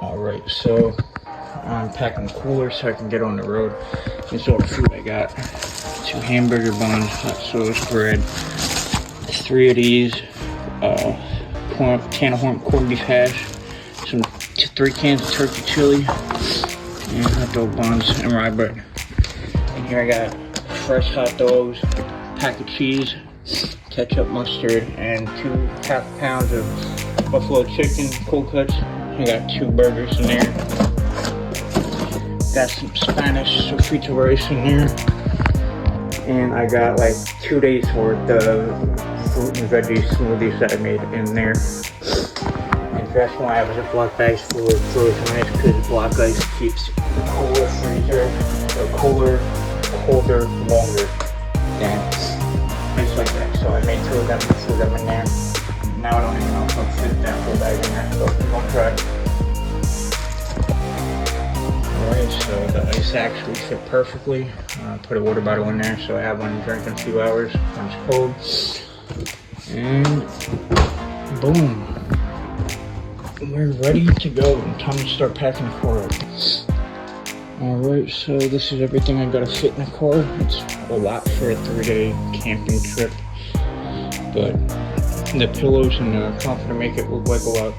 Alright, so I'm packing the cooler so I can get on the road. This is all the food I got. 2 hamburger buns, hot sauce, bread, 3 of these, can of corned beef hash, 3 cans of turkey chili, and hot dog buns and rye bread. And here I got fresh hot dogs, pack of cheese, ketchup, mustard, and 2.5 pounds of buffalo chicken, cold cuts. I got 2 burgers in there. Got some Spanish sofrito rice in there. And I got like 2 days worth of fruit and veggie smoothies that I made in there. And that's why I have a block bags full of frozen ice, because block ice keeps the cooler freezer, the cooler colder longer than ice like that. So I made 2 of them, threw them in there. Now I don't even know if I'll fit that full bag in there, so we're gonna try. Alright, so the ice actually fit perfectly. Put a water bottle in there so I have one to drink in a few hours when it's cold. And boom. We're ready to go. Time to start packing the car up. Alright, so this is everything I gotta fit in the car. It's a lot for a 3-day camping trip. But the pillows and the comforter make it look like a lot.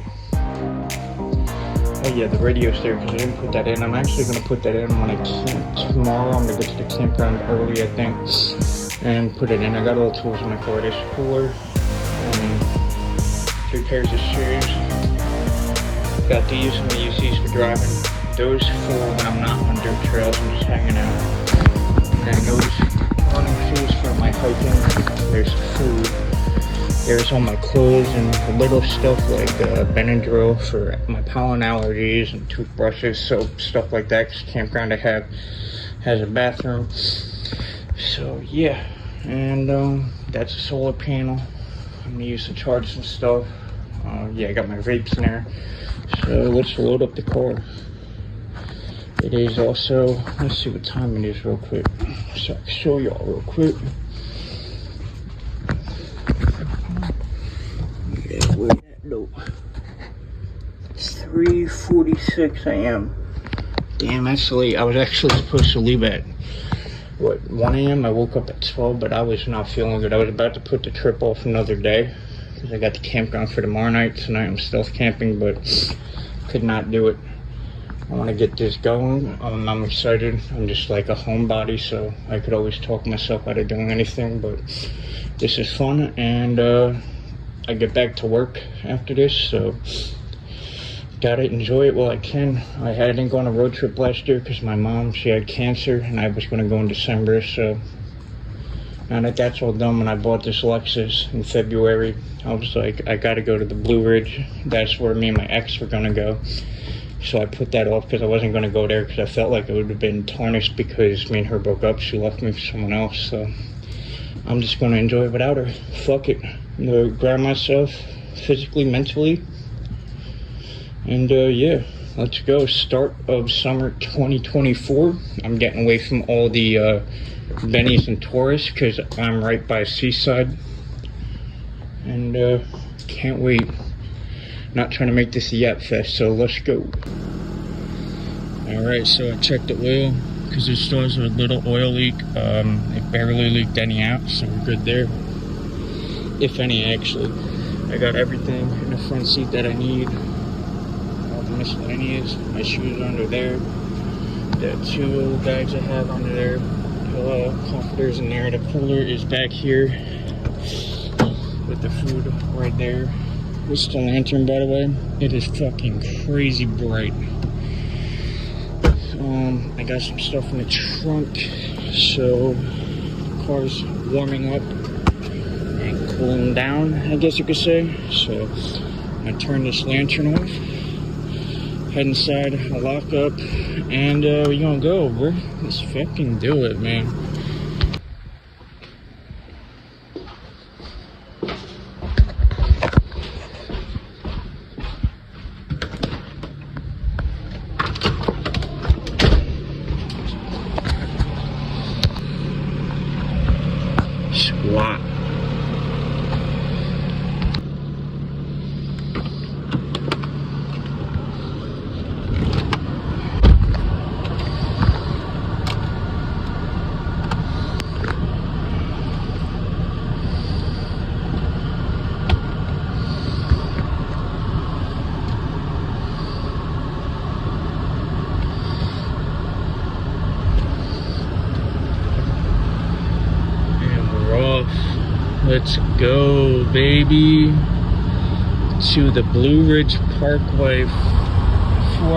Oh yeah, the radio's there because I didn't put that in. I'm actually going to put that in when I camp tomorrow. I'm going to go to the campground early, I think, and put it in. I got all the tools in my car. There's a cooler, 2 pairs of shoes. Got these, I'm going to use these for driving. Those for when I'm not on dirt trails, I'm just hanging out. And those running shoes for my hiking. There's food. There's all my clothes and little stuff like Benadryl for my pollen allergies and toothbrushes, soap, stuff like that, because the campground I have has a bathroom. So yeah, and that's a solar panel. I'm gonna use to charge some stuff. Yeah, I got my vapes in there. So let's load up the car. It is also, let's see what time it is real quick, so I can show y'all real quick. No. It's 3:46 a.m. Damn, that's late. I was actually supposed to leave at, 1 a.m.? I woke up at 12, but I was not feeling good. I was about to put the trip off another day, because I got the campground for tomorrow night. Tonight I'm stealth camping, but could not do it. I want to get this going. I'm excited. I'm just like a homebody, so I could always talk myself out of doing anything, but this is fun, and I get back to work after this, so gotta enjoy it while I can. I didn't go on a road trip last year because my mom, she had cancer, and I was going to go in December, so now that that's all done, when I bought this Lexus in February, I was like, I gotta go to the Blue Ridge. That's where me and my ex were going to go. So I put that off because I wasn't going to go there because I felt like it would have been tarnished because me and her broke up. She left me for someone else, so I'm just going to enjoy it without her. Fuck it. I'm going to ground myself physically, mentally. And yeah, let's go. Start of summer 2024. I'm getting away from all the Bennies and Tourist because I'm right by Seaside. And can't wait. Not trying to make this a yap fest, so let's go. Alright, so I checked the oil because it still has a little oil leak. It barely leaked any out, so we're good there. If any, actually. I got everything in the front seat that I need. All the miscellaneous. My shoes are under there. The 2 little bags I have under there. Comforters in there. The cooler is back here with the food right there. This is the lantern, by the way. It is fucking crazy bright. I got some stuff in the trunk, so the car's warming up and cooling down, I guess you could say. So I'm gonna turn this lantern off, head inside, lock up, and we're gonna go, bro. Let's fucking do it, man. Squat. let's go, baby, to the Blue Ridge Parkway 4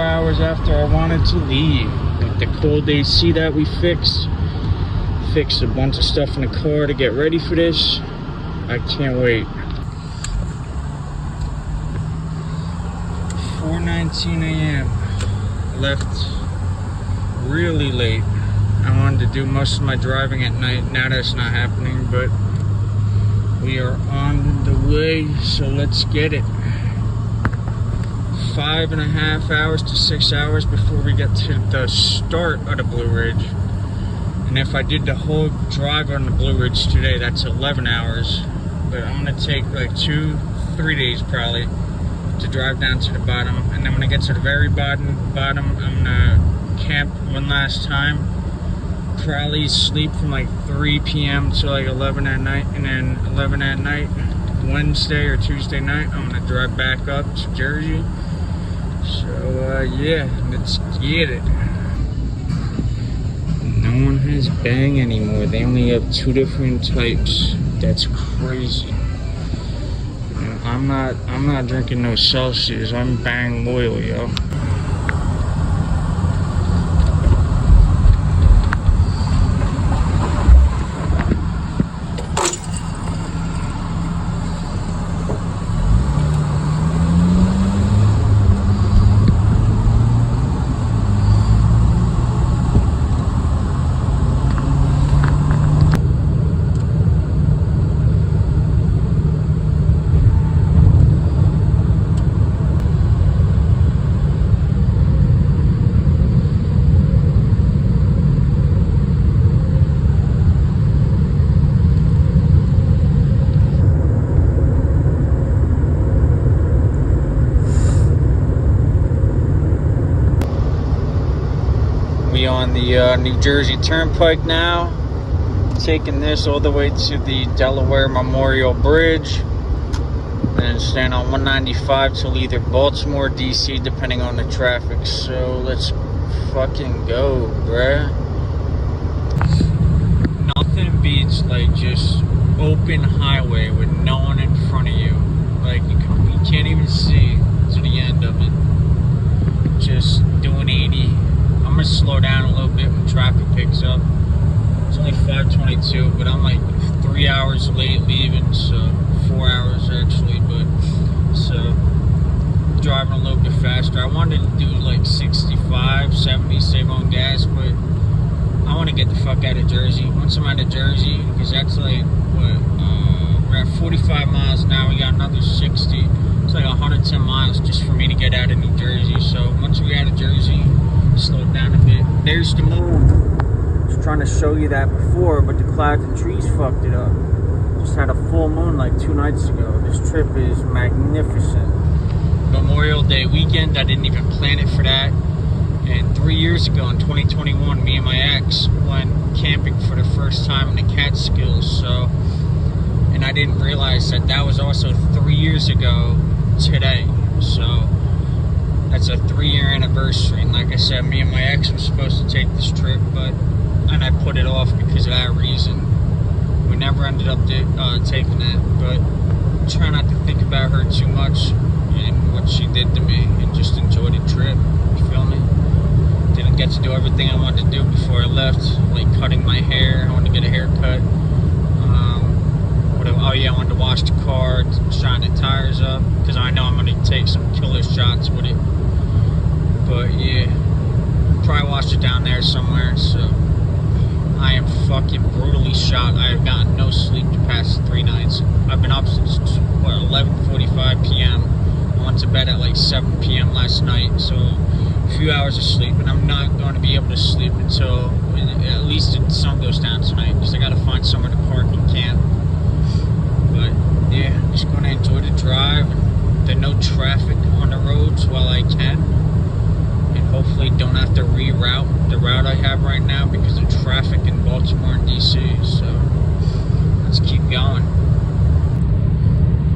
hours after I wanted to leave. With the cold AC that we fixed a bunch of stuff in the car to get ready for this. I can't wait. 4:19 a.m. Left really late. I wanted to do most of my driving at night. Now that's not happening, but we are on the way, so let's get it. 5.5 hours to 6 hours before we get to the start of the Blue Ridge. And if I did the whole drive on the Blue Ridge today, that's 11 hours. But I'm gonna take like 2-3 days probably to drive down to the bottom. And then when I get to the very bottom, I'm gonna camp one last time. Probably sleep from like 3 p.m. to like 11 at night, and then 11 at night, Wednesday or Tuesday night, I'm gonna drive back up to Jersey. So yeah, let's get it. No one has Bang anymore. They only have 2 different types. That's crazy. I'm not drinking no Celsius. I'm Bang loyal, yo. On the New Jersey Turnpike now, taking this all the way to the Delaware Memorial Bridge, and staying on 195 till either Baltimore or DC, depending on the traffic. So let's fucking go, bruh. Nothing beats like just open highway with no one in front of you. Like you can't even see to the end of it. Just doing 80. I'm gonna slow down a little bit when traffic picks up. It's only 5:22, but I'm like 3 hours late leaving, so 4 hours actually, but so driving a little bit faster. I wanted to do like 65, 70, save on gas, but I want to get the fuck out of Jersey. Once I'm out of Jersey, because that's like, what, we're at 45 miles now, we got another 60. It's like 110 miles just for me to get out of New Jersey. So once we out of Jersey, slow it down a bit. There's the moon. I was trying to show you that before, but the clouds and trees fucked it up. Just had a full moon like 2 nights ago. This trip is magnificent. Memorial Day weekend, I didn't even plan it for that. And 3 years ago in 2021, me and my ex went camping for the first time in the Catskills. So, and I didn't realize that that was also 3 years ago today. So that's a 3-year anniversary, and like I said, me and my ex were supposed to take this trip, and I put it off because of that reason. We never ended up taking it, but try not to think about her too much and what she did to me, and just enjoy the trip. You feel me? Didn't get to do everything I wanted to do before I left, like cutting my hair. I wanted to get a haircut. Oh yeah, I wanted to wash the car, shine the tires up, because I know I'm going to take some killer shots with it. But yeah, probably wash it down there somewhere. So I am fucking brutally shot. I have gotten no sleep the past 3 nights. I've been up since, what, 11:45 p.m. I went to bed at like 7 p.m. last night, so a few hours of sleep, and I'm not going to be able to sleep until at least the sun goes down tonight, because I got to find somewhere to park and camp. But yeah, just going to enjoy the drive. There's no traffic on the roads while I can, and hopefully don't have to reroute the route I have right now because of traffic in Baltimore and DC. So let's keep going.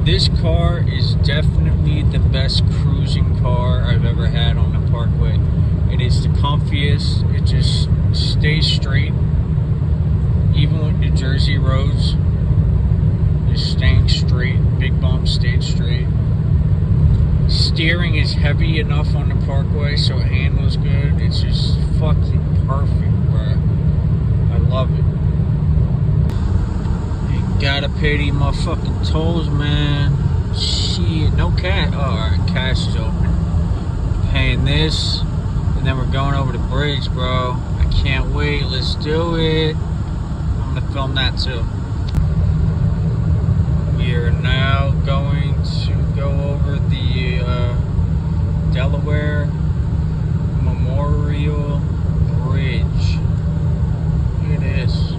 This car is definitely the best cruising car I've ever had on the Parkway. It is the comfiest. It just stays straight, even with New Jersey roads. just staying straight. Big bump, staying straight. Steering is heavy enough on the parkway, so it handles good. It's just fucking perfect, bro. I love it. You gotta pay these motherfucking tolls, man. Shit, no cash. Oh, alright, cash is open. Paying this, and then we're going over the bridge, bro. I can't wait. Let's do it. I'm gonna film that too. We are now going to go over the Delaware Memorial Bridge. Look at this.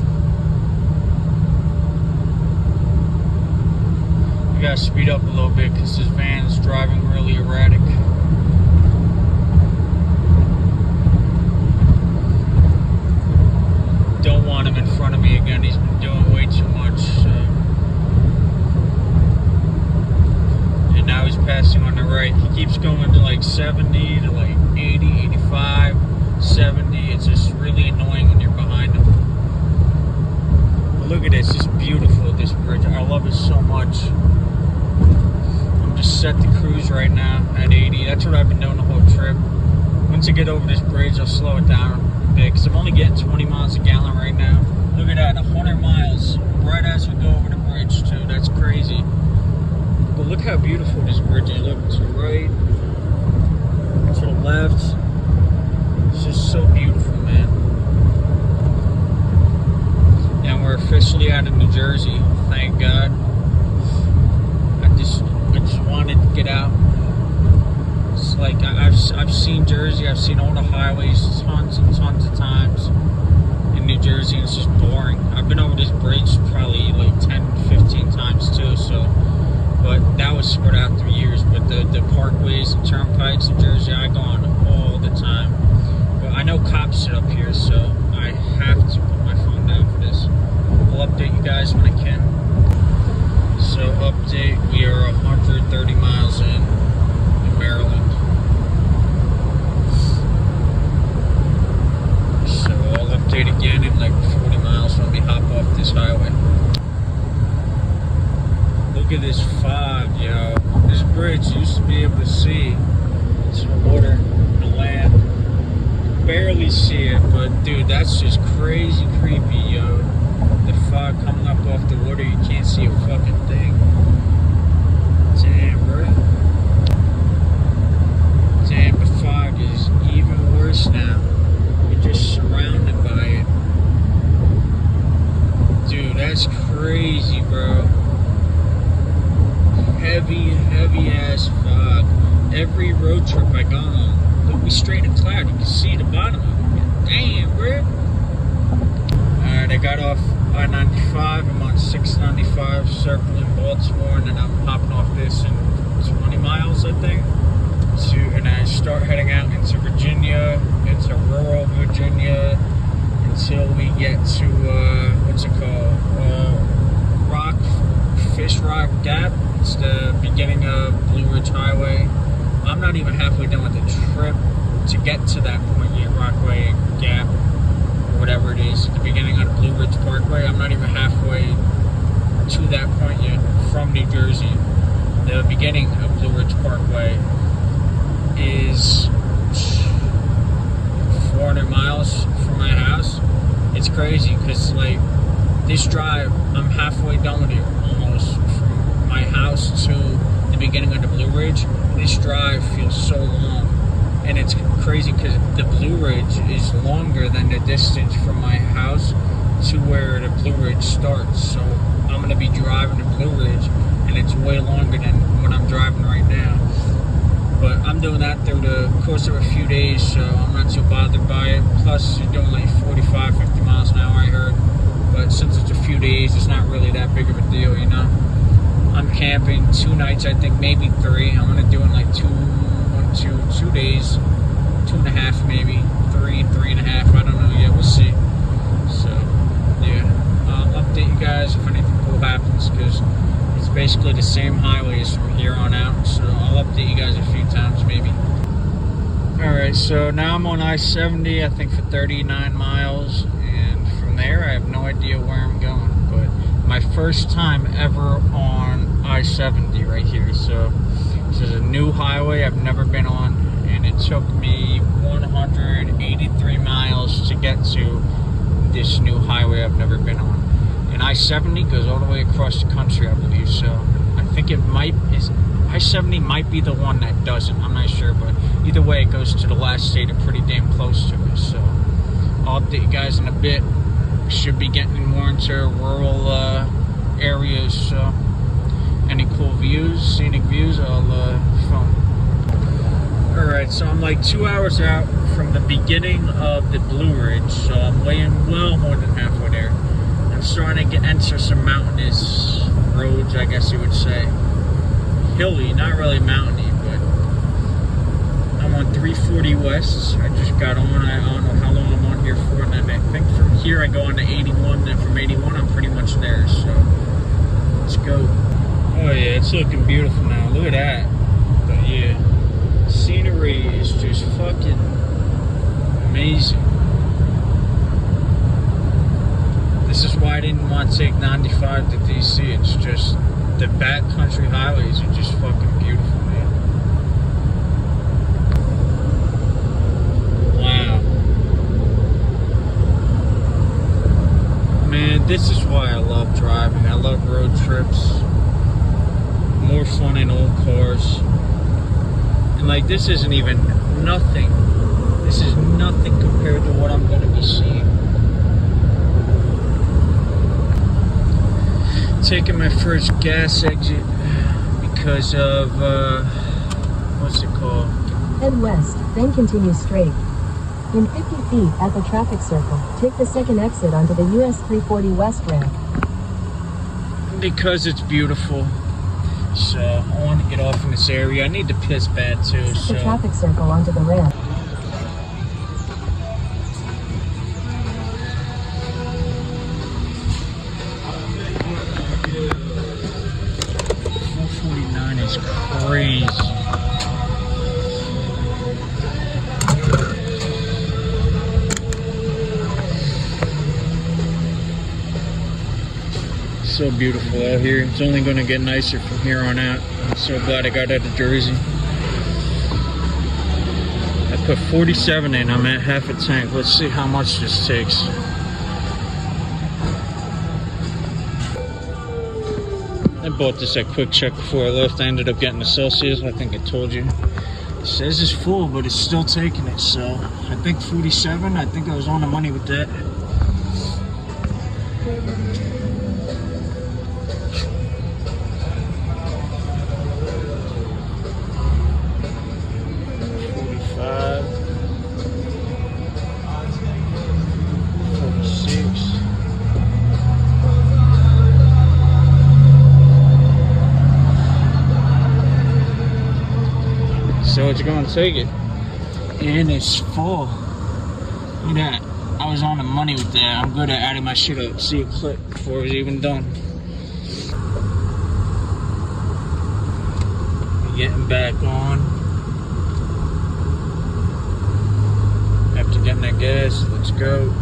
We gotta speed up a little bit because this van's driving really erratic. Don't want him in front of me again. He's been doing way too much. And now he's passing on the right. He keeps going to like 70 to like 80, 85, 70. It's just really annoying when you're behind him. But look at this. It's beautiful, this bridge. I love it so much. I'm just set to cruise right now at 80. That's what I've been doing the whole trip. Once I get over this bridge, I'll slow it down a bit because I'm only getting 20 miles a gallon right now. Look at that, 100 miles right as we go over the bridge too. That's crazy. But look how beautiful this bridge is. Look to the right, to the left. It's just so beautiful, man. And we're officially out of New Jersey. Thank God. I just wanted to get out. It's like I've seen Jersey. I've seen all the highways tons and tons of times in New Jersey. And it's just boring. I've been over this bridge probably like 10, 15 times too. So. But that was spread out through years. But the parkways and turnpikes in Jersey, I go on all the time. But I know cops sit up here, so I have to put my phone down for this. I'll update you guys when I can. So update, we are 130 miles in Maryland. So I'll update again in like 40 miles when we hop off this highway. Look at this fog, yo. This bridge used to be able to see to the water, the land. Barely see it, but dude, that's just crazy creepy, yo. The fog coming up off the water, you can't see a fucking thing. Damn, bro. Damn, the fog is even worse now. You're just surrounded by it. Dude, that's crazy, bro. Heavy ass fog. Every road trip I go on, look me straight in a cloud, you can see the bottom of it. Damn, bro. Alright, I got off I-95. I'm on 695 circling Baltimore, and then I'm hopping off this in 20 miles, I think. And I start heading out into Virginia, into rural Virginia, until we get to what's it called? Fish Rock Gap. It's the beginning of Blue Ridge Highway. I'm not even halfway done with the trip to get to that point yet. Rockaway Gap, or whatever it is, the beginning of the Blue Ridge Parkway. I'm not even halfway to that point yet from New Jersey. The beginning of Blue Ridge Parkway is 400 miles from my house. It's crazy because like this drive, I'm halfway done with it almost from my house to the beginning of the Blue Ridge. This drive feels so long, and it's crazy because the Blue Ridge is longer than the distance from my house to where the Blue Ridge starts. So I'm gonna be driving the Blue Ridge, and it's way longer than what I'm driving right now. But I'm doing that through the course of a few days, so I'm not too bothered by it. Plus, you're doing like 45, 50 miles an hour, I heard. But since it's a few days, it's not really that big of a deal, you know? I'm camping 2 nights, I think, maybe 3. I'm gonna do it in like 2 days, 2.5 maybe, 3.5. I don't know yet. We'll see. So yeah, I'll update you guys if anything cool happens because it's basically the same highways from here on out. So I'll update you guys a few times maybe. All right, so now I'm on I-70, I think for 39 miles, and from there I have no idea where I'm going, but my first time ever on I-70 right here. So this is a new highway I've never been on, and it took me 183 miles to get to this new highway I've never been on. And I-70 goes all the way across the country, I believe. So I think I-70 might be the one that doesn't. I'm not sure, but either way, it goes to the last state, or pretty damn close to it. So I'll update you guys in a bit. Should be getting more into rural areas. So any cool views, scenic views, I'll film. Alright, so I'm like 2 hours out from the beginning of the Blue Ridge, so I'm weighing well more than halfway there. I'm starting to enter some mountainous roads, I guess you would say. Hilly, not really mountainy, but I'm on 340 West. I just got on, I don't know how long I'm on here for, and then I think from here I go on to 81, then from 81 I'm pretty much there, so let's go. Oh yeah, it's looking beautiful now, look at that. But yeah, scenery is just fucking amazing. This is why I didn't want to take 95 to DC. It's just the backcountry highways are just fucking beautiful, man. Wow. Man, this is why I love driving. I love road trips. More fun in old cars. And like, this isn't even nothing. This is nothing compared to what I'm going to be seeing. Taking my first gas exit because of, what's it called? Head west, then continue straight. In 50 feet at the traffic circle, take the second exit onto the US 340 West ramp. Because it's beautiful. So I want to get off in this area. I need to piss bad too. Take the traffic circle onto the ramp. It's crazy. So beautiful out here. It's only going to get nicer from here on out. I'm so glad I got out of Jersey. I put 47 in. I'm at half a tank. Let's see how much this takes. I bought this at Quick Check before I left. I ended up getting the Celsius. I think I told you. It says it's full, but it's still taking it. So I think 47. I think I was on the money with that. So it's gonna take it, and it's full. Look at that. I was on the money with that. I'm good at adding my shit up. See a clip before it was even done. Getting back on. After getting that gas, let's go.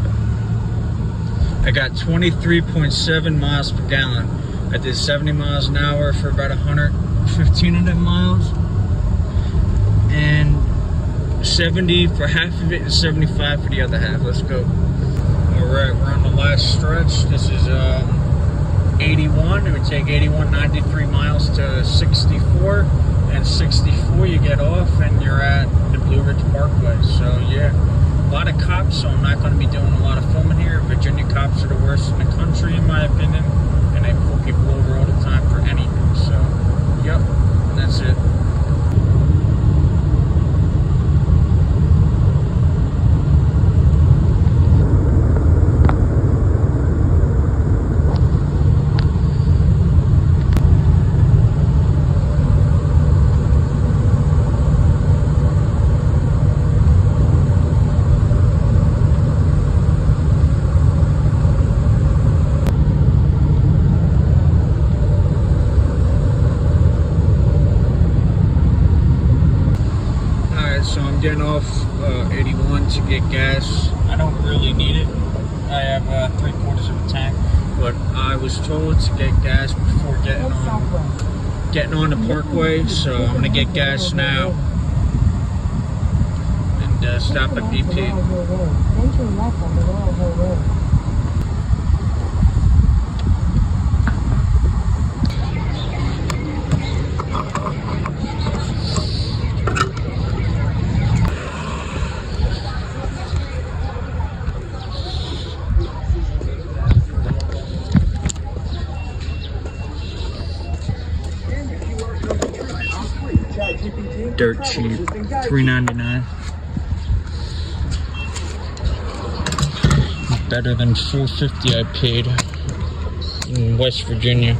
I got 23.7 miles per gallon. I did 70 miles an hour for about 115 of them miles. And 70 for half of it and 75 for the other half. Let's go. Alright, we're on the last stretch. This is 81. It would take 81, 93 miles to 64. And 64 you get off and you're at the Blue Ridge Parkway. So yeah, a lot of cops, so I'm not going to be doing a lot of filming here. Virginia cops are the worst in the country in my opinion. And they pull people over all the time for anything. So, yep, that's it. Getting off 81 to get gas. I don't really need it. I have 3/4 of a tank. but I was told to get gas before getting on the Parkway, so I'm gonna get gas now and stop at BP. Then turn left on the Laurel Hill Road. Dirt cheap, $3.99. Better than $4.50 I paid in West Virginia.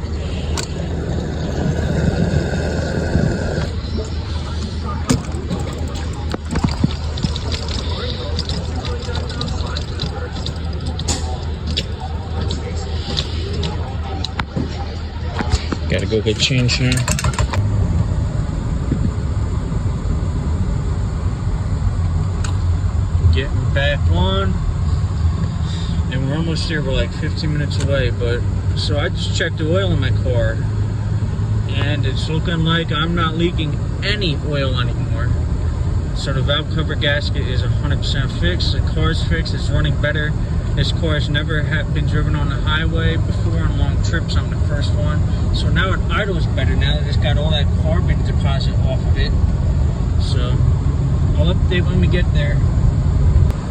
Gotta go get change now. Getting back on, and we're almost there. We're like 15 minutes away, but so I just checked the oil in my car, and it's looking like I'm not leaking any oil anymore. So the valve cover gasket is 100% fixed. The car's fixed. It's running better. This car has never been driven on the highway before on long trips. I'm the first one, so now it idles better now that it's got all that carbon deposit off of it. So I'll update when we get there.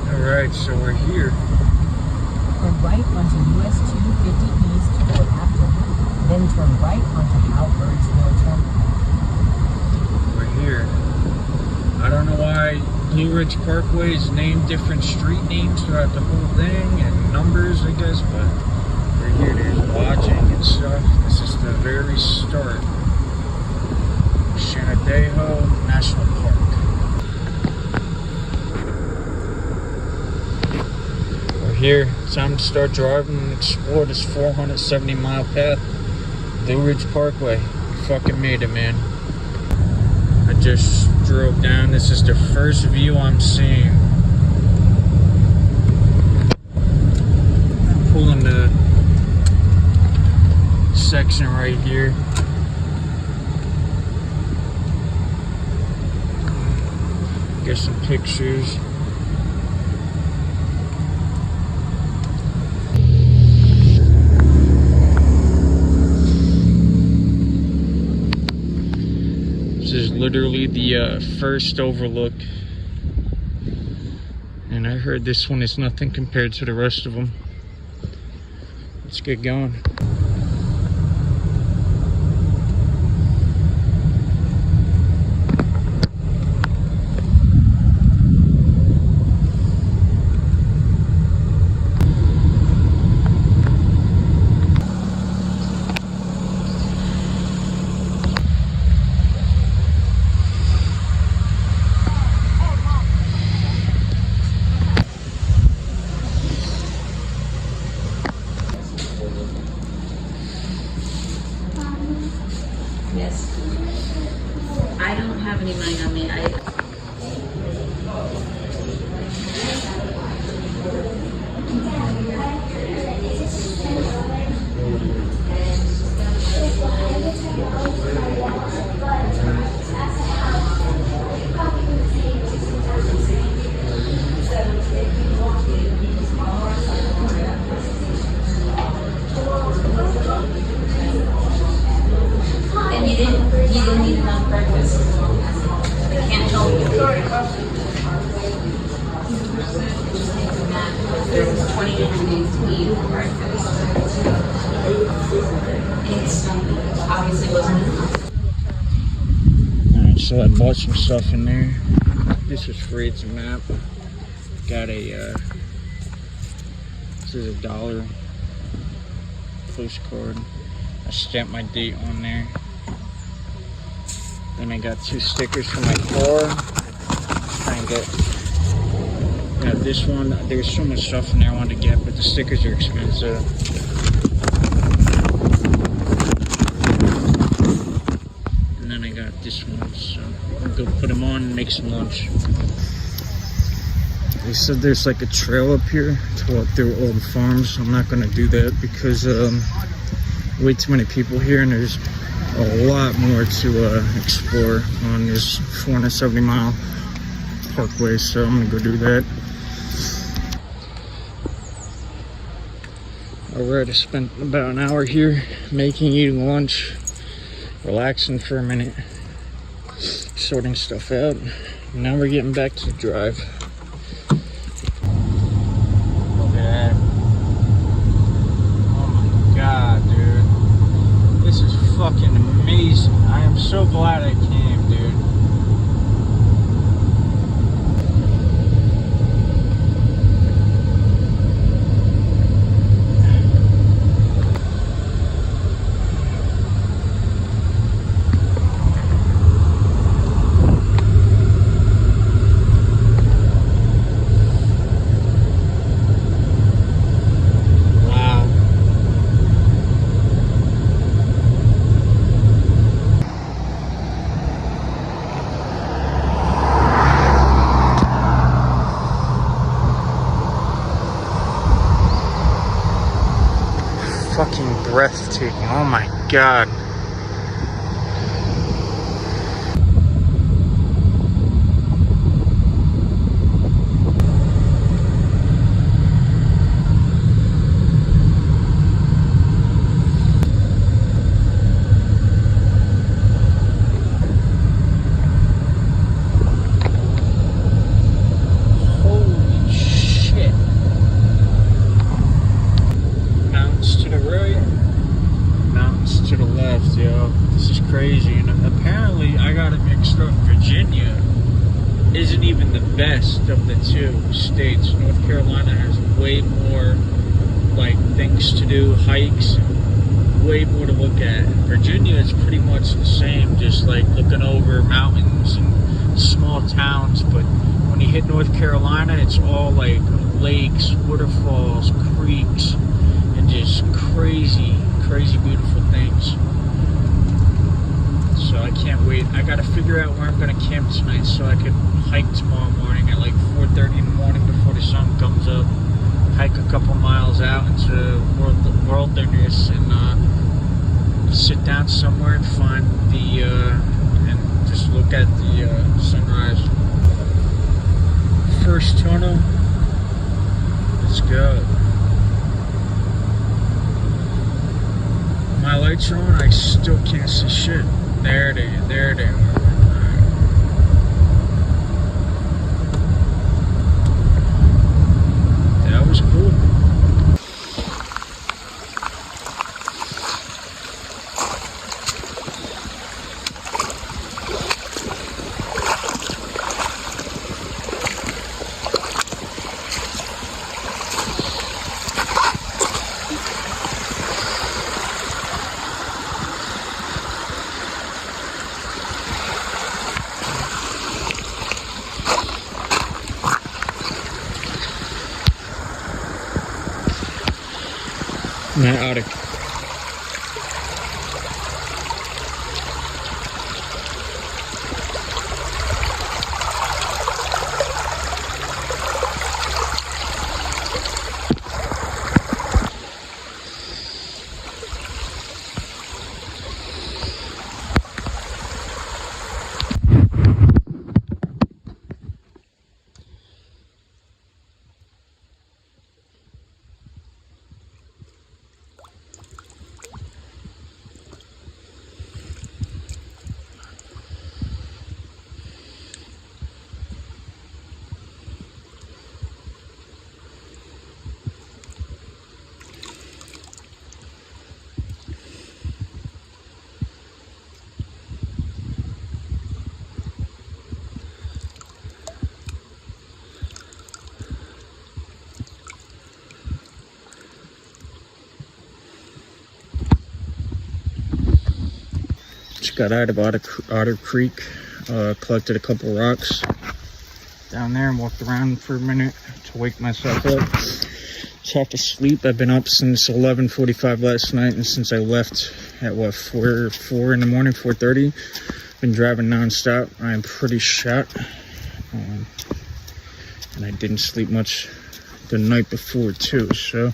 Alright, so we're here. Turn right onto US 250 East toward Acton. Then turn right onto Halberdsville Turnpike. We're here. I don't know why Blue Ridge Parkway is named different street names throughout the whole thing and numbers, I guess, but we're here. There's lodging and stuff. This is the very start. Shenandoah National Park. Here, time to start driving and explore this 470-mile path. Blue Ridge Parkway. We fucking made it, man. I just drove down. This is the first view I'm seeing. Pulling the section right here. Get some pictures. This is literally the first overlook, and I heard this one is nothing compared to the rest of them. Let's get going. Yes. I don't have any money on me. And you didn't eat enough breakfast. I can't help you. There was 29 days to eat breakfast. It obviously wasn't enough. Alright, so I bought some stuff in there. This was free. It's a map. Got a, this is $1 postcard. I stamped my date on there. Then I got 2 stickers for my car. Try and get, got this one. There's so much stuff in there I wanted to get, but the stickers are expensive. And then I got this one, so I'll go put them on and make some lunch. They said there's like a trail up here to walk through all the farms. I'm not gonna do that because way too many people here, and there's a lot more to explore on this 470-mile parkway, so I'm gonna go do that. Alright, I spent about an hour here eating lunch, relaxing for a minute, sorting stuff out. Now we're getting back to the drive. Look at that. Oh my god, dude. This is fucking amazing. I am so glad I came, dude. Fucking breathtaking. Oh my god. Holy shit. Mountains to the right, mountains to the left, yo. This is crazy. And apparently I got it mixed up. Virginia isn't even the best of the two states. North Carolina has way more like things to do, hikes, and way more to look at. And Virginia is pretty much the same, just like looking over mountains and small towns. But when you hit North Carolina, it's all like lakes, waterfalls, creeks, and just crazy beautiful things. So I can't wait. I gotta figure out where I'm gonna camp tonight so I can hike tomorrow morning at like 4:30 in the morning before the sun comes up. Hike a couple miles out into the wilderness and sit down somewhere and find the and just look at the sunrise. First tunnel. Let's go. My lights are on, I still can't see shit. There they are. That was cool. Out of got out of Otter Creek, collected a couple rocks down there and walked around for a minute to wake myself up. Just have to sleep. I've been up since 11:45 last night, and since I left at what, 4 in the morning, 4:30. Been driving nonstop. I am pretty shot. and I didn't sleep much the night before too. So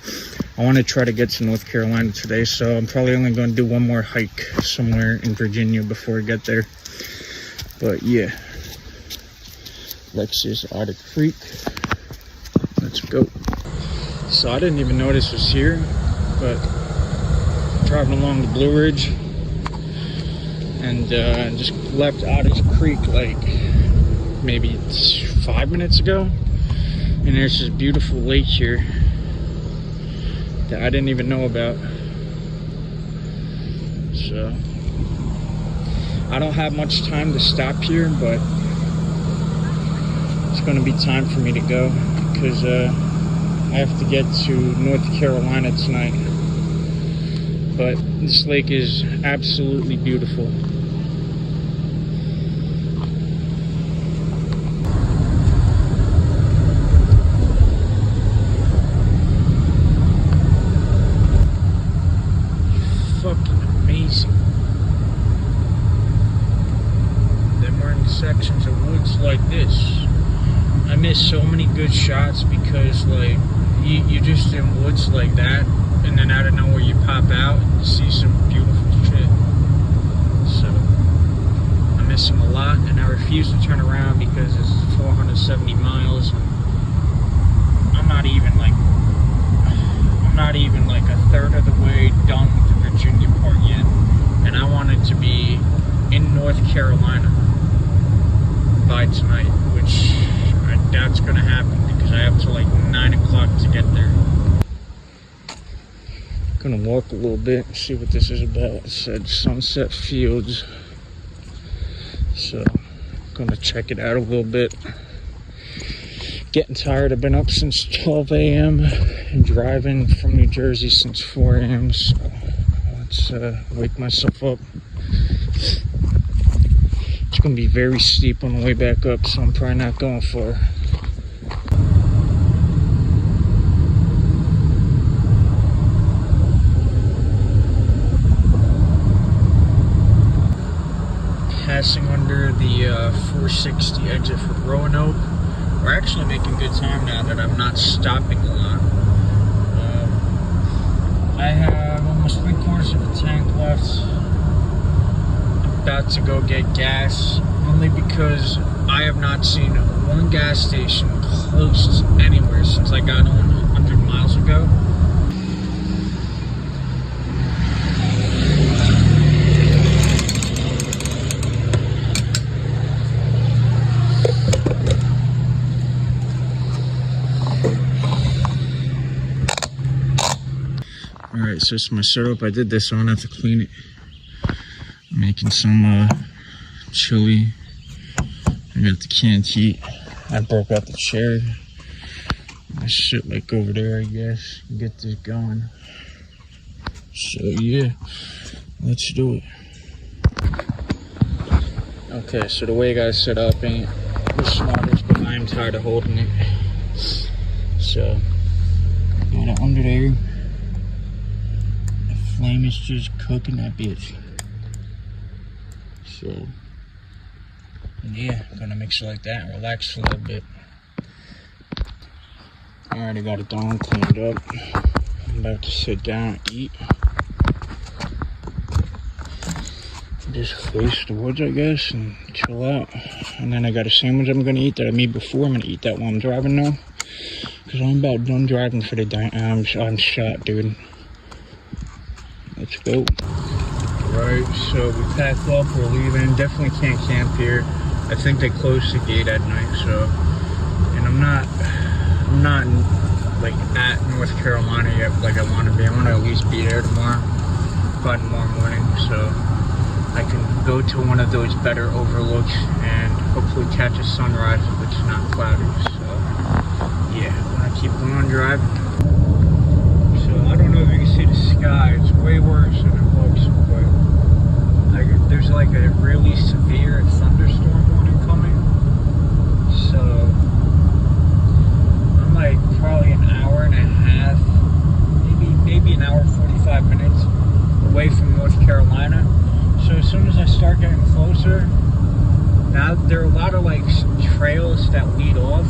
I want to try to get to North Carolina today. So I'm probably only going to do one more hike somewhere in Virginia before I get there. But yeah, Lexus Otter Creek. Let's go. So I didn't even know this was here, but driving along the Blue Ridge and just left Otter Creek like maybe 5 minutes ago, and there's this beautiful lake here that I didn't even know about. So I don't have much time to stop here, but it's going to be time for me to go because I have to get to North Carolina tonight. But this lake is absolutely beautiful. Fucking amazing. Then we're in sections of woods like this. I miss so many good shots because like you're just in woods like that, and then out of nowhere you pop out and you see some beautiful shit. So I miss them a lot, and I refuse to turn around because it's 470 miles. I'm not even like a third of the way done with the Virginia part yet, and I wanted to be in North Carolina by tonight, which I doubt's gonna happen because I have till like 9 o'clock to get there. Gonna walk a little bit and see what this is about. It said Sunset Fields, so gonna check it out a little bit. Getting tired. I've been up since 12 a.m. and driving from New Jersey since 4 a.m. So let's wake myself up. It's gonna be very steep on the way back up, so I'm probably not going far. Passing under the 460 exit for Roanoke. We're actually making good time now that I'm not stopping a lot. I have almost 3/4 of a tank left. About to go get gas, only because I have not seen one gas station close anywhere since I got on 100 miles ago. Alright, so it's my syrup. I did this so I don't have to clean it. I'm making some chili. I got the canned heat. I broke out the chair. My shit like over there, I guess. Get this going. So yeah, let's do it. Okay, so the way I got it set up ain't the smartest, but I'm tired of holding it. So got it under there. Flame is just cooking that bitch. So yeah, gonna mix it like that and relax for a little bit. I already got it done, cleaned up. I'm about to sit down and eat. Just face the woods, I guess, and chill out. And then I got a sandwich I'm gonna eat that I made before. I'm gonna eat that while I'm driving now, cause I'm about done driving for the day. I'm shot, dude. Let's go. Right, so we packed up, we're leaving. Definitely can't camp here. I think they close the gate at night, so. And I'm not like at North Carolina yet like I want to be. I want to at least be there tomorrow, by tomorrow morning, so I can go to one of those better overlooks and hopefully catch a sunrise if it's not cloudy. So yeah, I'm gonna keep on driving. I don't know if you can see the sky. It's way worse than it looks, but there's like a really severe thunderstorm warning coming. So I'm like probably an hour and a half, maybe an hour 45 minutes away from North Carolina. So as soon as I start getting closer, now there are a lot of like trails that lead off,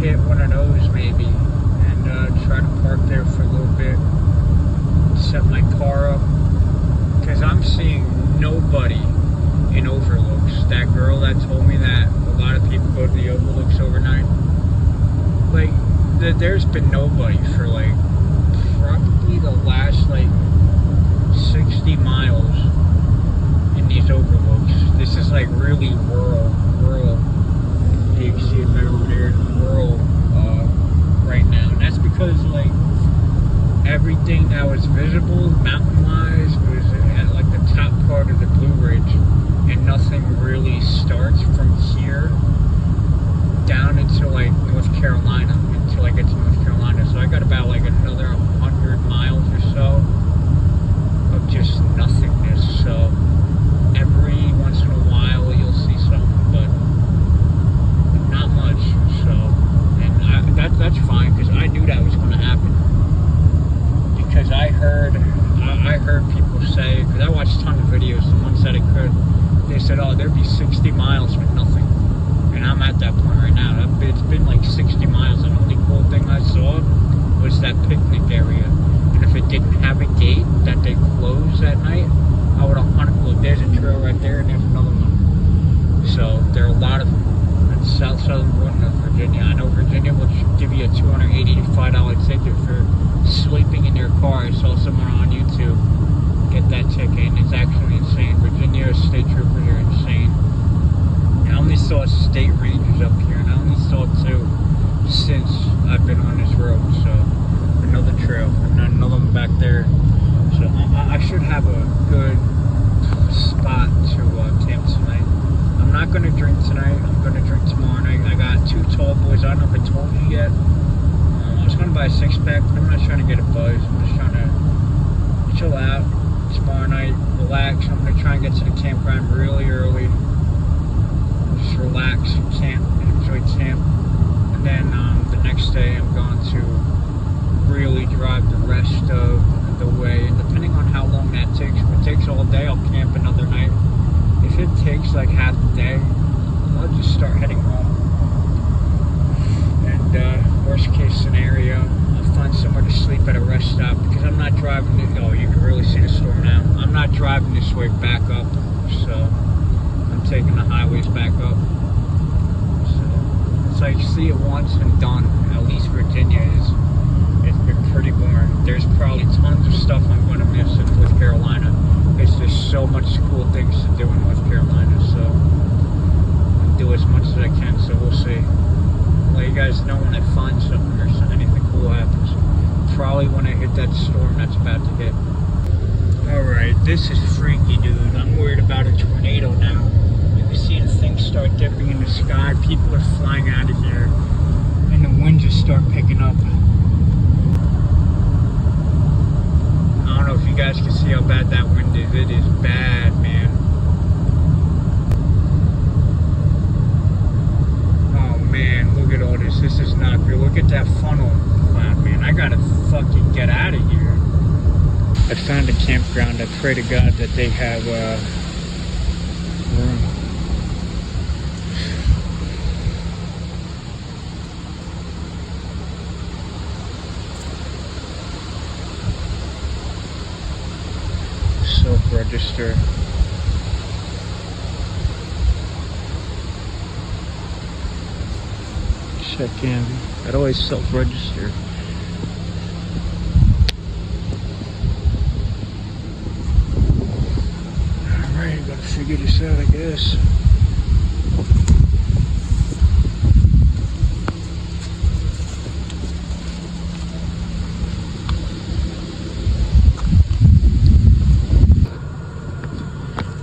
hit one of those maybe, and try to park there for a little bit, set my car up, because I'm seeing nobody in overlooks. That girl that told me that a lot of people go to the overlooks overnight, like there's been nobody for like probably the last like 60 miles in these overlooks. This is like really rural. You can see it over there, rural right now, and that's because like everything that was visible mountain-wise was at like the top part of the Blue Ridge, and nothing really starts from here down into like North Carolina until I get to North Carolina. So I got about like another 100 miles or so of just nothingness. So every once in a while you'll see something, but not much. So, and that's fine, because I knew that was going to happen. Because I heard people say, because I watched a ton of videos, someone said it could. They said, oh, there'd be 60 miles with nothing. And I'm at that point right now. It's been like 60 miles, and the only cool thing I saw was that picnic area. And if it didn't have a gate that they close at night, I would have hunted. Look, there's a trail right there, and there's another one. So there are a lot of them. It's southern border of Virginia. I know Virginia will give you a $285 ticket for sleeping in your car. I saw someone on YouTube get that ticket, and it's actually insane. Virginia state troopers are insane. And I only saw state rangers up here, and I only saw 2 since I've been on this road. So another trail, and then another one back there. So I should have a good spot to camp tonight. I'm not going to drink tonight. I'm going to drink tomorrow night. I got 2 tall boys. I don't know if I told you yet. I was going to buy a 6-pack, but I'm not trying to get a buzz. I'm just trying to chill out tomorrow night, relax. I'm going to try and get to the campground really early. Just relax, camp, enjoy camp. And then the next day I'm going to really drive the rest of the way. And depending on how long that takes, if it takes all day, I'll camp another night. If it takes like half the day, I'll just start heading home. And worst case scenario, I'll find somewhere to sleep at a rest stop, because I'm not driving this. Oh, you can really see the storm now. I'm not driving this way back up, so I'm taking the highways back up. So it's like, see it once and done. At least Virginia it's been pretty boring. There's probably tons of stuff I'm going to miss in North Carolina. There's just so much cool things to do in North Carolina, so I'll do as much as I can, so we'll see. I'll let you guys know when I find something or anything cool happens. Probably when I hit that storm that's about to hit. Alright, this is freaky, dude. I'm worried about a tornado now. You can see the things start dipping in the sky. People are flying out of here, and the wind just start picking up. I don't know if you guys can see how bad that wind is. It is bad, man. Oh man, look at all this. This is not good. Look at that funnel cloud, man. I gotta fucking get out of here. I found a campground. I pray to God that they have room. Self-register. Check in. I'd always self-register. Alright, gotta figure this out, I guess.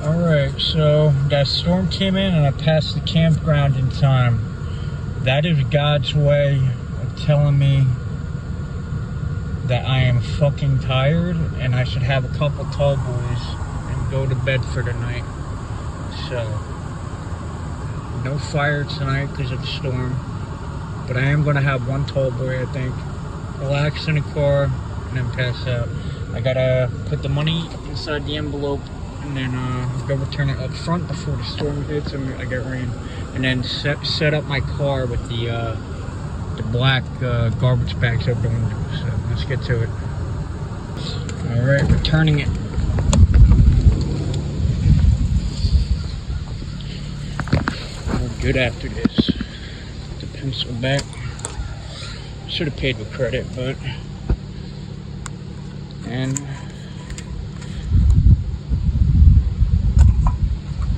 Alright, so that storm came in and I passed the campground in time. That is God's way of telling me that I am fucking tired and I should have a couple tall boys and go to bed for the night. So, no fire tonight because of the storm. But I am going to have one tall boy, I think, relax in the car and then pass out. I gotta put the money inside the envelope and then go return it up front before the storm hits and I get rain. And then set up my car with the the black garbage bags out the window. So let's get to it. All right, returning it. We're good after this. The pencil back. Should have paid with credit, but and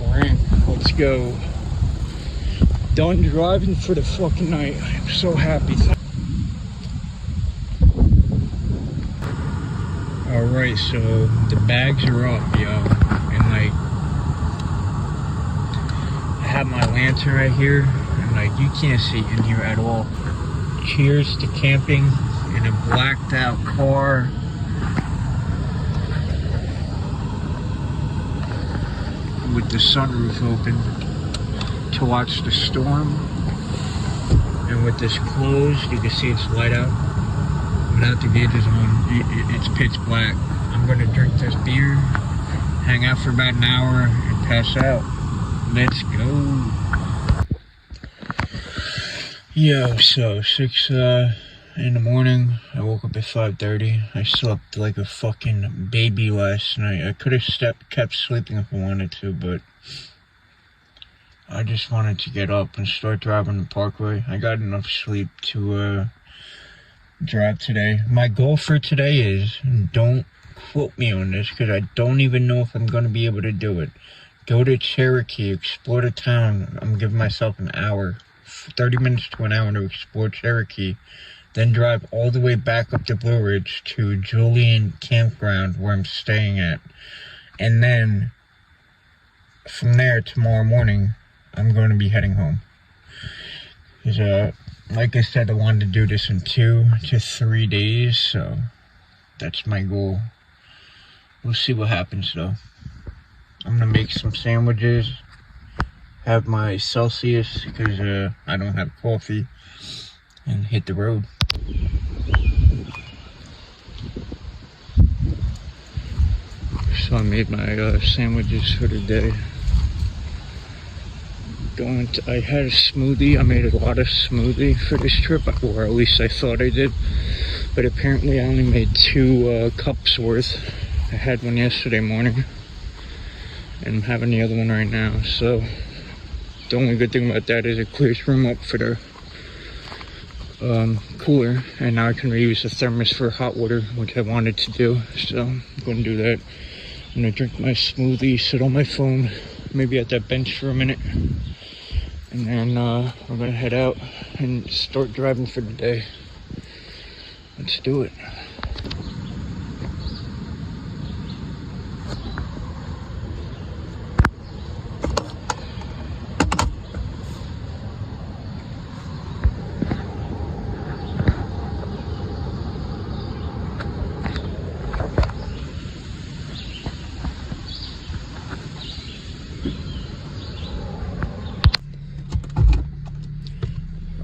we're in. Let's go. Done driving for the fucking night. I'm so happy. Alright, so the bags are up, yo. And like, I have my lantern right here, and like, you can't see in here at all. Cheers to camping in a blacked out car. With the sunroof open to watch the storm. And with this closed, you can see it's light out. Without the gauges on, it's pitch black. I'm gonna drink this beer, hang out for about an hour, and pass out. Let's go. Yo, so 6 in the morning, I woke up at 5:30. I slept like a fucking baby last night. I could have kept sleeping if I wanted to, but I just wanted to get up and start driving the Parkway. I got enough sleep to drive today. My goal for today is, don't quote me on this because I don't even know if I'm going to be able to do it. Go to Cherokee, explore the town. I'm giving myself an hour, 30 minutes to an hour to explore Cherokee. Then drive all the way back up to Blue Ridge to Julian Campground where I'm staying at. And then from there tomorrow morning, I'm going to be heading home. Because, like I said, I wanted to do this in 2 to 3 days, so that's my goal. We'll see what happens, though. I'm gonna make some sandwiches, have my Celsius, because I don't have coffee, and hit the road. So I made my sandwiches for the day. I had a smoothie. I made a lot of smoothie for this trip, or at least I thought I did, but apparently I only made 2 cups worth. I had one yesterday morning and I'm having the other one right now. So the only good thing about that is it clears room up for the cooler, and now I can reuse the thermos for hot water, which I wanted to do. So I'm going to do that. I'm going to drink my smoothie, sit on my phone, maybe at that bench for a minute. And then we're gonna head out and start driving for the day. Let's do it.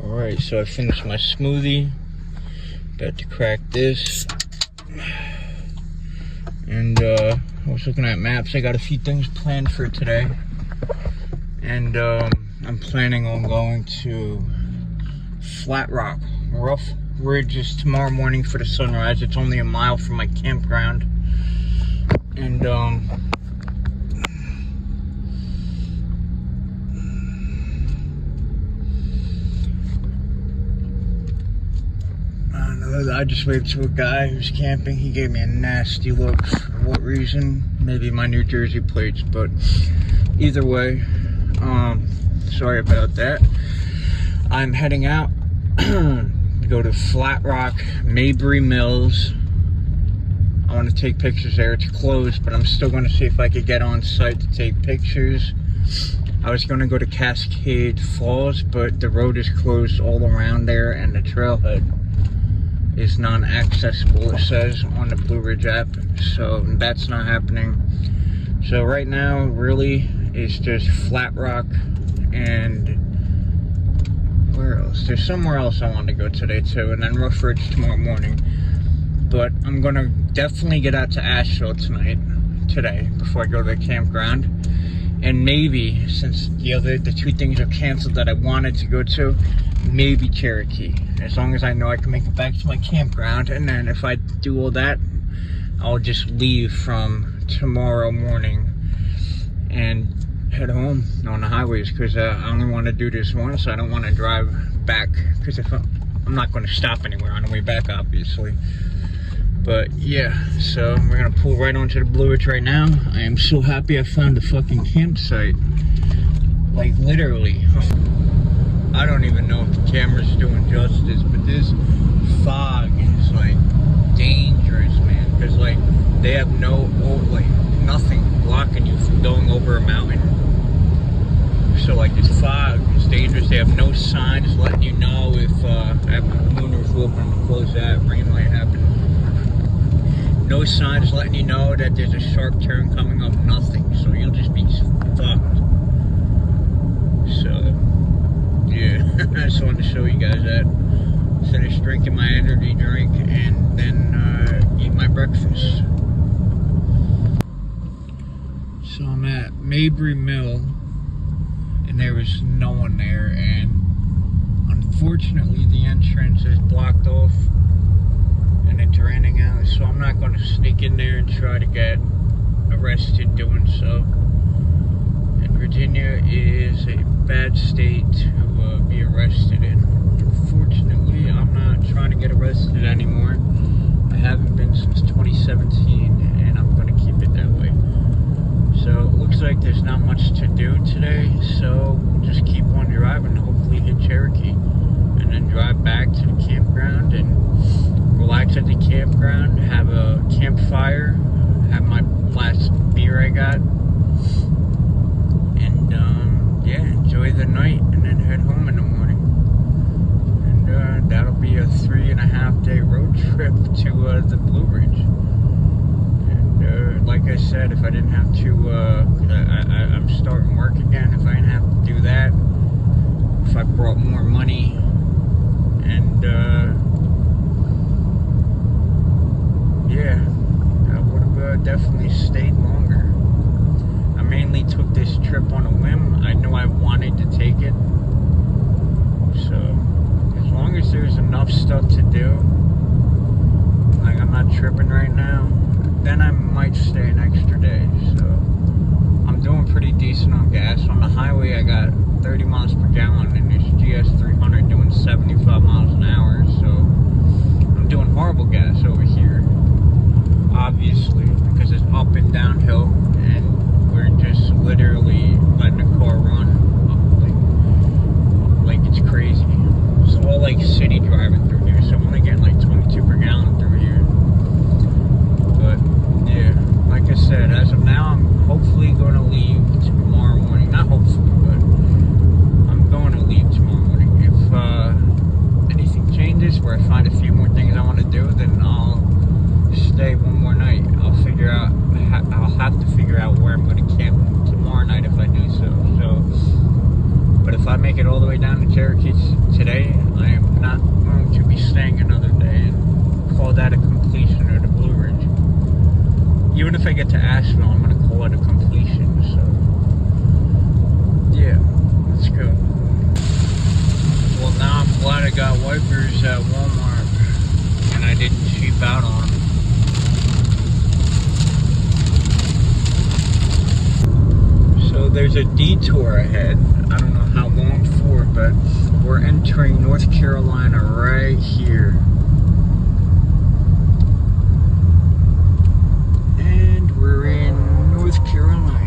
Alright, so I finished my smoothie. About to crack this. And I was looking at maps. I got a few things planned for today. And I'm planning on going to Flat Rock. Rough Ridges tomorrow morning for the sunrise. It's only a mile from my campground. And I just waved to a guy who's camping. He gave me a nasty look. For what reason? Maybe my New Jersey plates, but either way, sorry about that. I'm heading out to go to Flat Rock, Mabry Mills. I want to take pictures there. It's closed, but I'm still going to see if I could get on site to take pictures. I was going to go to Cascade Falls, but the road is closed all around there, and the trailhead is non-accessible, it says on the Blue Ridge app, so that's not happening. So right now, really, it's just Flat Rock, and where else? There's somewhere else I want to go today too, and then Rough Ridge tomorrow morning. But I'm gonna definitely get out to Asheville today, before I go to the campground. And maybe, since the two things are canceled that I wanted to go to, maybe Cherokee. As long as I know I can make it back to my campground. And then if I do all that, I'll just leave from tomorrow morning and head home on the highways, because I only want to do this once. I don't want to drive back, because if I'm not going to stop anywhere on the way back, obviously. But yeah, so we're gonna pull right onto the Blue Ridge right now. I am so happy I found a fucking campsite. Like literally. I don't even know if the camera's doing justice, but this fog is like dangerous, man. Because like they have nothing blocking you from going over a mountain. So like this fog is dangerous. They have no signs letting you know if I have my moonroof open. I'm gonna close that. Rain might happen. No signs letting you know that there's a sharp turn coming up. Nothing. So you'll just be fucked. So yeah, I just wanted to show you guys that. Finished drinking my energy drink and then eat my breakfast. So I'm at Mabry Mill and there was no one there, and unfortunately the entrance is blocked off and it's raining out, so I'm not going to sneak in there and try to get arrested doing so. And Virginia is a bad state to be arrested in. Unfortunately, I'm not trying to get arrested anymore. I haven't been since 2017, and I'm going to keep it that way. So it looks like there's not much to do today, so we'll just keep on driving, hopefully hit Cherokee, and then drive back to the campground and relax at the campground, have a campfire, have my last beer I got, and yeah, enjoy the night and then head home in the morning. And that'll be a 3.5 day road trip to the Blue Ridge. And like I said, if I didn't have to, I'm starting work again, if I didn't have to do that, if I brought more money, and yeah, I would have definitely stayed longer. I mainly took this trip on a whim. I knew I wanted to take it. So, as long as there's enough stuff to do, like I'm not tripping right now, then I might stay an extra day. So, I'm doing pretty decent on gas. On the highway, I got 30 miles per gallon in this GS 300 doing 75 miles an hour. So, I'm doing horrible gas over here. Obviously, because it's up and downhill, and we're just literally letting the car run like it's crazy. It's all like city driving through here, so I'm only getting like 22 per gallon through here. But yeah, like I said, as of now, I'm hopefully going to leave tomorrow morning. Not hopefully, but I'm going to leave tomorrow morning. If anything changes, where I find a few more things I want to do, then I'll stay one more night. I'll have to figure out where I'm going to camp tomorrow night if I do so. But if I make it all the way down to Cherokee today, I am not going to be staying another day and call that a completion of the Blue Ridge. Even if I get to Asheville, I'm going to call it a completion. So yeah, let's go. Well, now I'm glad I got wipers at Walmart and I didn't cheap out on them. So there's a detour ahead. I don't know how long for, but we're entering North Carolina right here. And we're in North Carolina.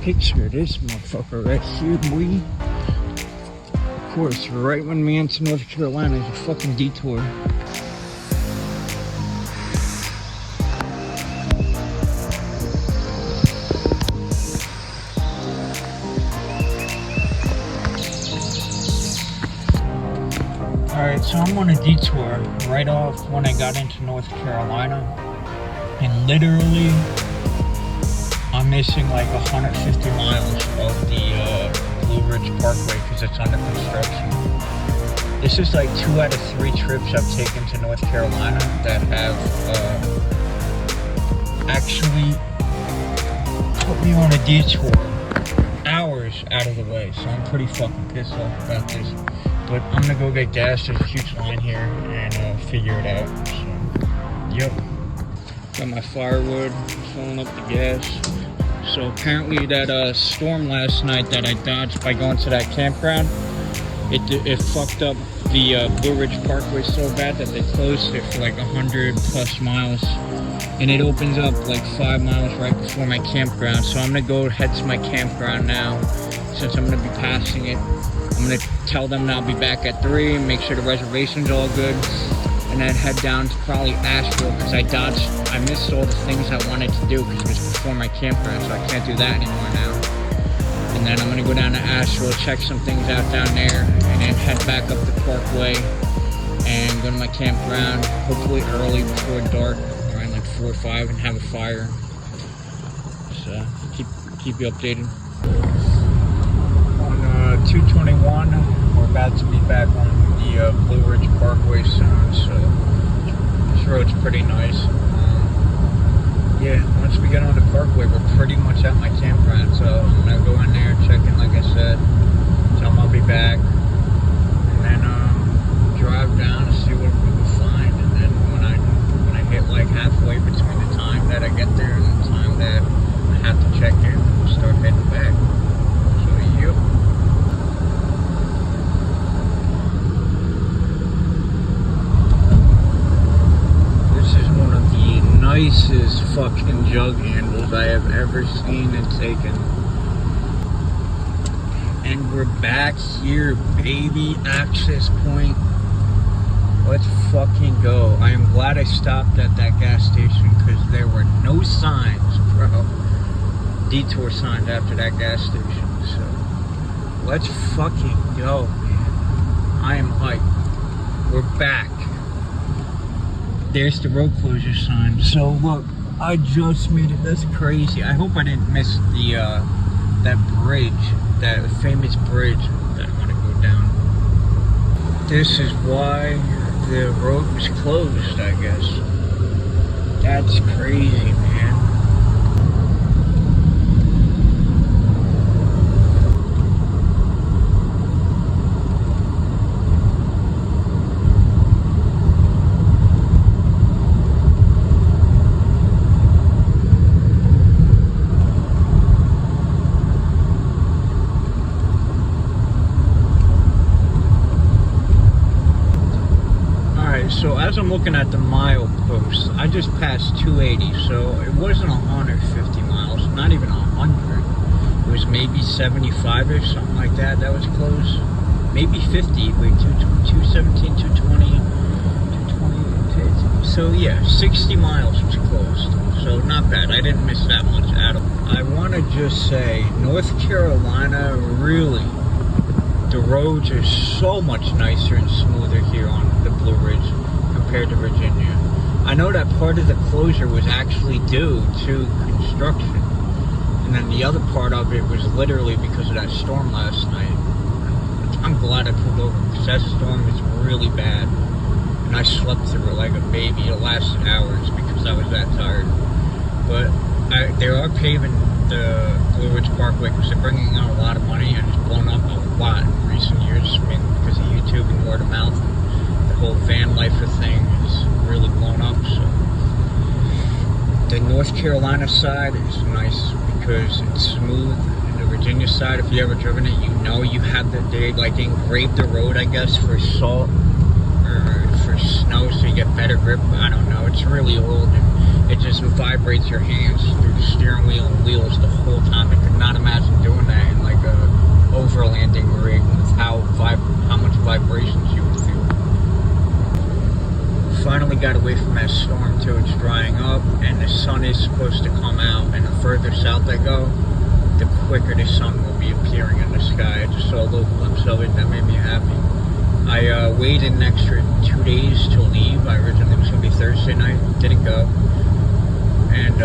Picture of this motherfucker right here, boy. Of course, right when we enter North Carolina is a fucking detour. Alright, so I'm on a detour right off when I got into North Carolina. And literally, I'm missing like 150 miles of the Blue Ridge Parkway because it's under construction. This is like 2 out of 3 trips I've taken to North Carolina that have actually put me on a detour hours out of the way. So I'm pretty fucking pissed off about this. But I'm gonna go get gas. There's a huge line here and figure it out. So, yep. Got my firewood, filling up the gas. So apparently that storm last night that I dodged by going to that campground, it fucked up the Blue Ridge Parkway so bad that they closed it for like 100 plus miles. And it opens up like 5 miles right before my campground. So I'm gonna go head to my campground now, since I'm gonna be passing it. I'm gonna tell them that I'll be back at 3 and make sure the reservation's all good. And then head down to probably Asheville because I missed all the things I wanted to do because it was before my campground, so I can't do that anymore now. And then I'm gonna go down to Asheville, check some things out down there, and then head back up the Parkway and go to my campground, hopefully early before dark, around like 4 or 5, and have a fire. So keep you updated. On 221, we're about to be back on the Blue Ridge Parkway soon, so this road's pretty nice. Yeah, once we get on the Parkway, we're pretty much at my campground, so I'm gonna go in there, check in like I said, tell them I'll be back, and then drive down to see what we can find, and then when I hit like halfway between the time that I get there and the time that I have to check in, we'll start heading back. So, yep. Nicest fucking jug handles I have ever seen and taken. And we're back here, baby. Access point. Let's fucking go. I am glad I stopped at that gas station because there were no signs, bro. Detour signs after that gas station. So let's fucking go, man. I am hyped. We're back. There's the road closure sign. So look, I just made it. That's crazy. I hope I didn't miss the that bridge, that famous bridge that I want to go down. This is why the road was closed, I guess. That's crazy, man. So as I'm looking at the mile post, I just passed 280, so it wasn't 150 miles, not even 100. It was maybe 75-ish, something like that. That was close. Maybe 50. Wait, 217, 220, 220. So yeah, 60 miles was closed. So not bad. I didn't miss that much at all. I want to just say, North Carolina, really, the roads are so much nicer and smoother here on the Blue Ridge compared to Virginia. I know that part of the closure was actually due to construction, and then the other part of it was literally because of that storm last night. I'm glad I pulled over because that storm was really bad, and I slept through it like a baby. It lasted hours because I was that tired. But they are paving the Blue Ridge Parkway because they're bringing in a lot of money, and it's blown up a lot in recent years. I mean, because of YouTube and word of mouth. The whole van lifer thing is really blown up. So the North Carolina side is nice because it's smooth, and the Virginia side, if you ever driven it, you know you have they like engraved the road, I guess, for salt or for snow, so you get better grip. I don't know. It's really old, and it just vibrates your hands through the steering wheel and wheels the whole time. I could not imagine doing that in like a overlanding rig with how much vibrations you would feel. Finally got away from that storm too. It's drying up and the sun is supposed to come out, and the further south I go, the quicker the sun will be appearing in the sky. I just saw a little glimpse of it that made me happy. I waited an extra 2 days to leave. I originally was going to be Thursday night, didn't go. And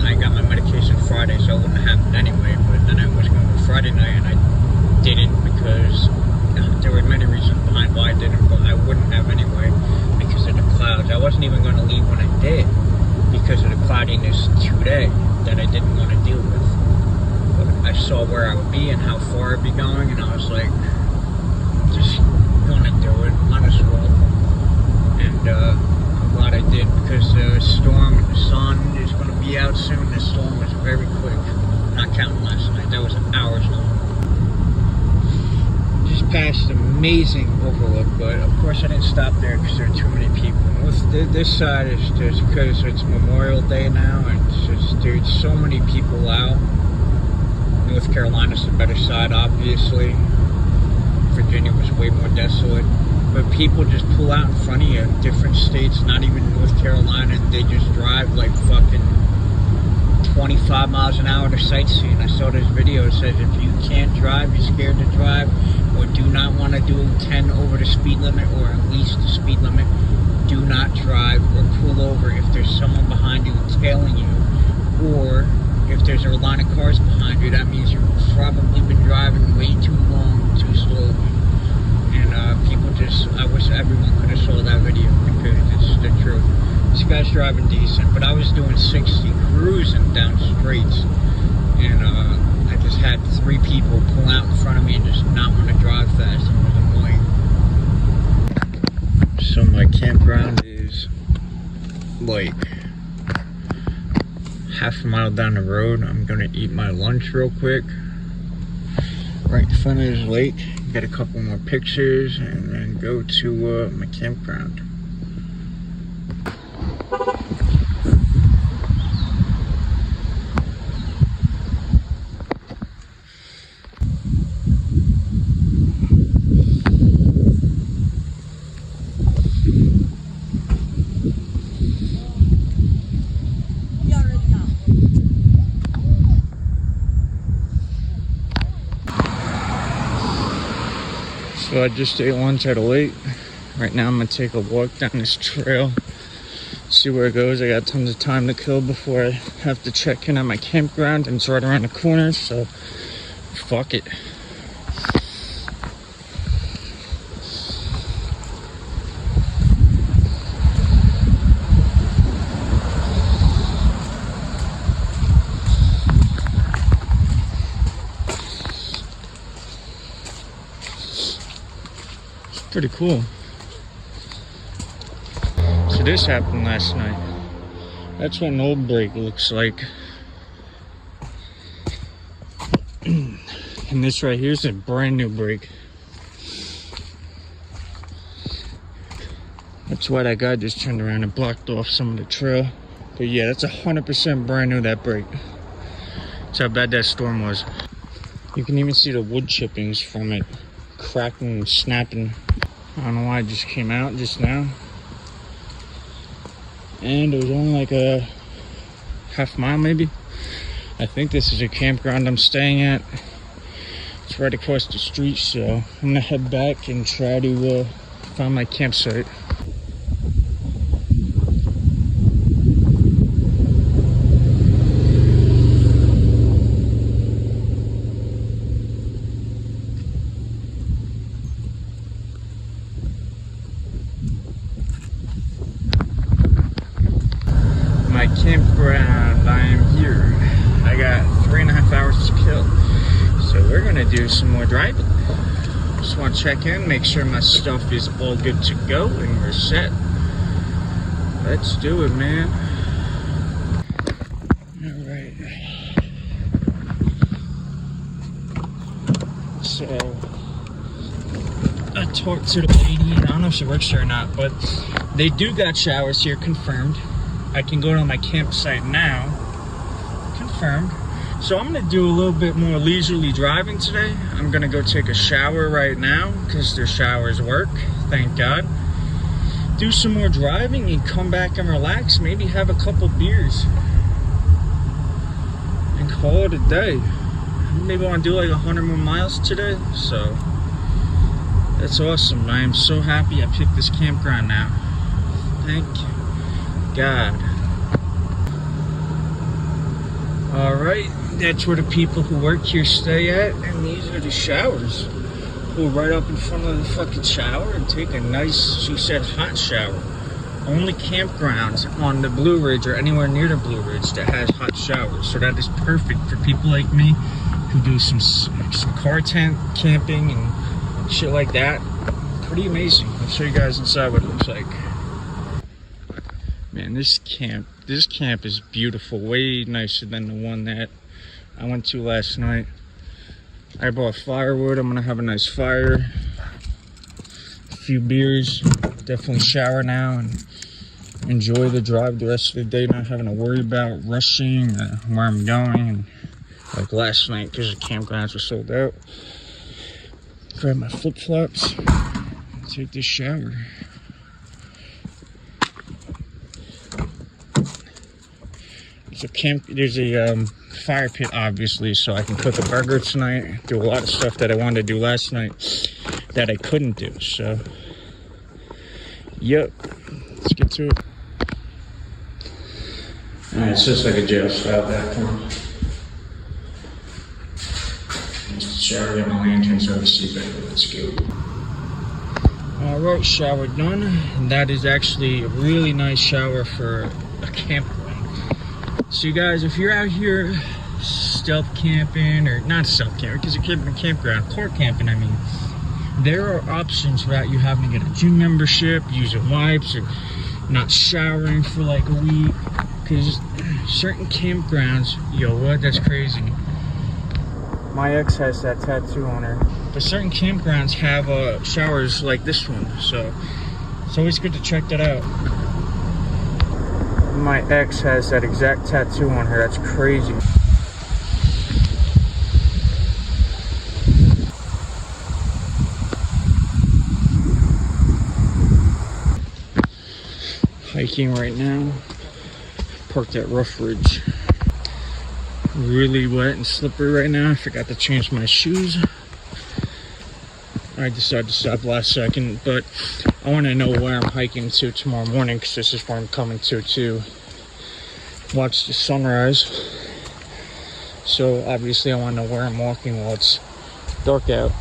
I got my medication Friday, so it wouldn't have happened anyway. But then I was going to go Friday night, and I didn't because there were many reasons behind why I didn't, but I wouldn't have anyway because of the clouds. I wasn't even going to leave when I did because of the cloudiness today that I didn't want to deal with. But I saw where I would be and how far I'd be going, and I was like, just gonna do it, might as well. And I'm glad I did because the storm and the sun is going to be out soon. The storm was very quick, not counting last night. That was hours long. Just passed amazing overlook, but of course I didn't stop there because there are too many people. And this side is just because it's Memorial Day now, and it's just, there's so many people out. North Carolina's the better side, obviously. Virginia was way more desolate. But people just pull out in front of you in different states, not even North Carolina, and they just drive like fucking 25 miles an hour to sightseeing. I saw this video, it says if you can't drive, you're scared to drive, or do not want to do 10 over the speed limit, or at least the speed limit, do not drive or pull over if there's someone behind you tailing you, or if there's a line of cars behind you. That means you've probably been driving way too long, too slowly. And people just, I wish everyone could have saw that video because it's the truth. This guy's driving decent, but I was doing 60 cruising down straights, and I just had 3 people pull out in front of me and just not want to drive fast. It was annoying. So my campground is like half a mile down the road. I'm gonna eat my lunch real quick right in front of this lake, get a couple more pictures, and then go to my campground. So I just ate lunch at a lake. Right now I'm gonna take a walk down this trail, see where it goes. I got tons of time to kill before I have to check in at my campground, and it's right around the corner, so fuck it. Pretty cool. So this happened last night. That's what an old break looks like. And this right here is a brand new break. That's why that guy just turned around and blocked off some of the trail. But yeah, that's 100% brand new, that break. That's how bad that storm was. You can even see the wood chippings from it cracking and snapping. I don't know why it just came out just now. And it was only like a half mile maybe. I think this is a campground I'm staying at. It's right across the street, so I'm gonna head back and try to find my campsite. My campground, I am here. I got 3.5 hours to kill, so we're gonna do some more driving. Just want to check in, make sure my stuff is all good to go, and we're set. Let's do it, man. All right. So I talked to the lady. I don't know if she works here or not, but they do got showers here, confirmed. I can go to my campsite now, confirmed. So I'm gonna do a little bit more leisurely driving today. I'm gonna go take a shower right now because their showers work, thank God. Do some more driving and come back and relax, maybe have a couple beers and call it a day. Maybe I wanna do like 100 more miles today, so that's awesome. I am so happy I picked this campground now. Thank you, God. Alright, that's where the people who work here stay at, and these are the showers. Pull right up in front of the fucking shower and take a nice, she said, hot shower. Only campgrounds on the Blue Ridge or anywhere near the Blue Ridge that has hot showers. So that is perfect for people like me who do some car tent camping and shit like that. Pretty amazing. I'll show you guys inside what it looks like. Man, this camp is beautiful. Way nicer than the one that I went to last night. I bought firewood. I'm gonna have a nice fire, a few beers, definitely shower now and enjoy the drive the rest of the day, not having to worry about rushing or where I'm going. And like last night, because the campgrounds were sold out. Grab my flip-flops, take this shower. There's a fire pit, obviously, so I can cook a burger tonight, do a lot of stuff that I wanted to do last night that I couldn't do. So, yep, let's get to it. Alright, it's just like a jail style bathroom. Just a shower, got my lanterns on the seatbelt. Let's go. Alright, shower done. And that is actually a really nice shower for a campground. So you guys, if you're out here stealth camping, or not stealth camping, because you're camping in a campground, park camping, I mean, there are options without you having to get a gym membership, using wipes, or not showering for like a week. Because certain campgrounds, yo, what? That's crazy. My ex has that tattoo on her. But certain campgrounds have showers like this one, so it's always good to check that out. My ex has that exact tattoo on her. That's crazy. Hiking right now. Parked at Rough Ridge. Really wet and slippery right now. I forgot to change my shoes. I decided to stop last second, but I want to know where I'm hiking to tomorrow morning, because this is where I'm coming to watch the sunrise. So obviously I want to know where I'm walking while it's dark out.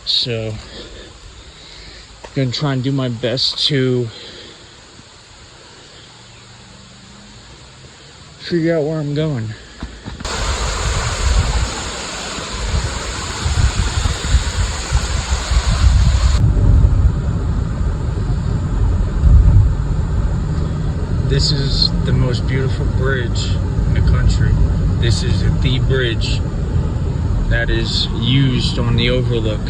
So I'm gonna try and do my best to figure out where I'm going. This is the most beautiful bridge in the country. This is the bridge that is used on the overlook.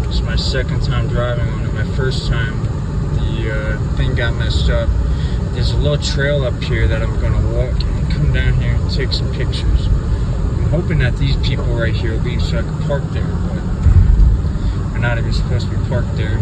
It's my second time driving on it. My first time, the thing got messed up. There's a little trail up here that I'm gonna walk and come down here and take some pictures. I'm hoping that these people right here leave so I can park there, but they're not even supposed to be parked there.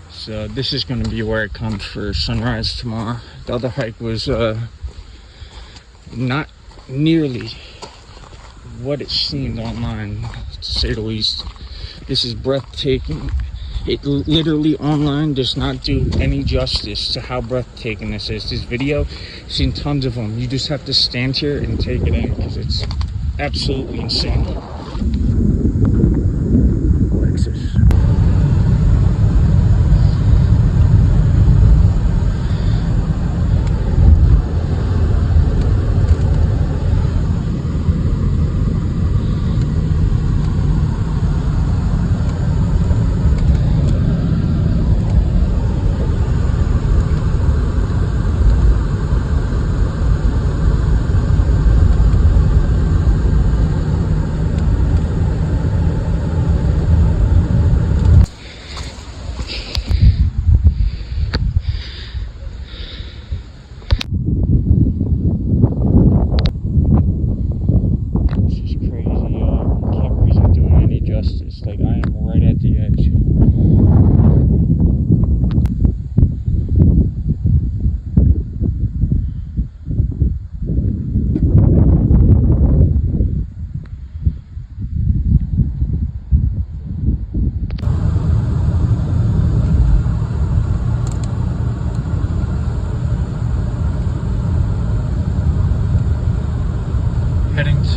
So this is going to be where I come for sunrise tomorrow. The other hike was not nearly what it seemed online, to say the least. This is breathtaking. It literally online does not do any justice to how breathtaking this is. This video, I've seen tons of them. You just have to stand here and take it in, because it's absolutely insane. Lexus.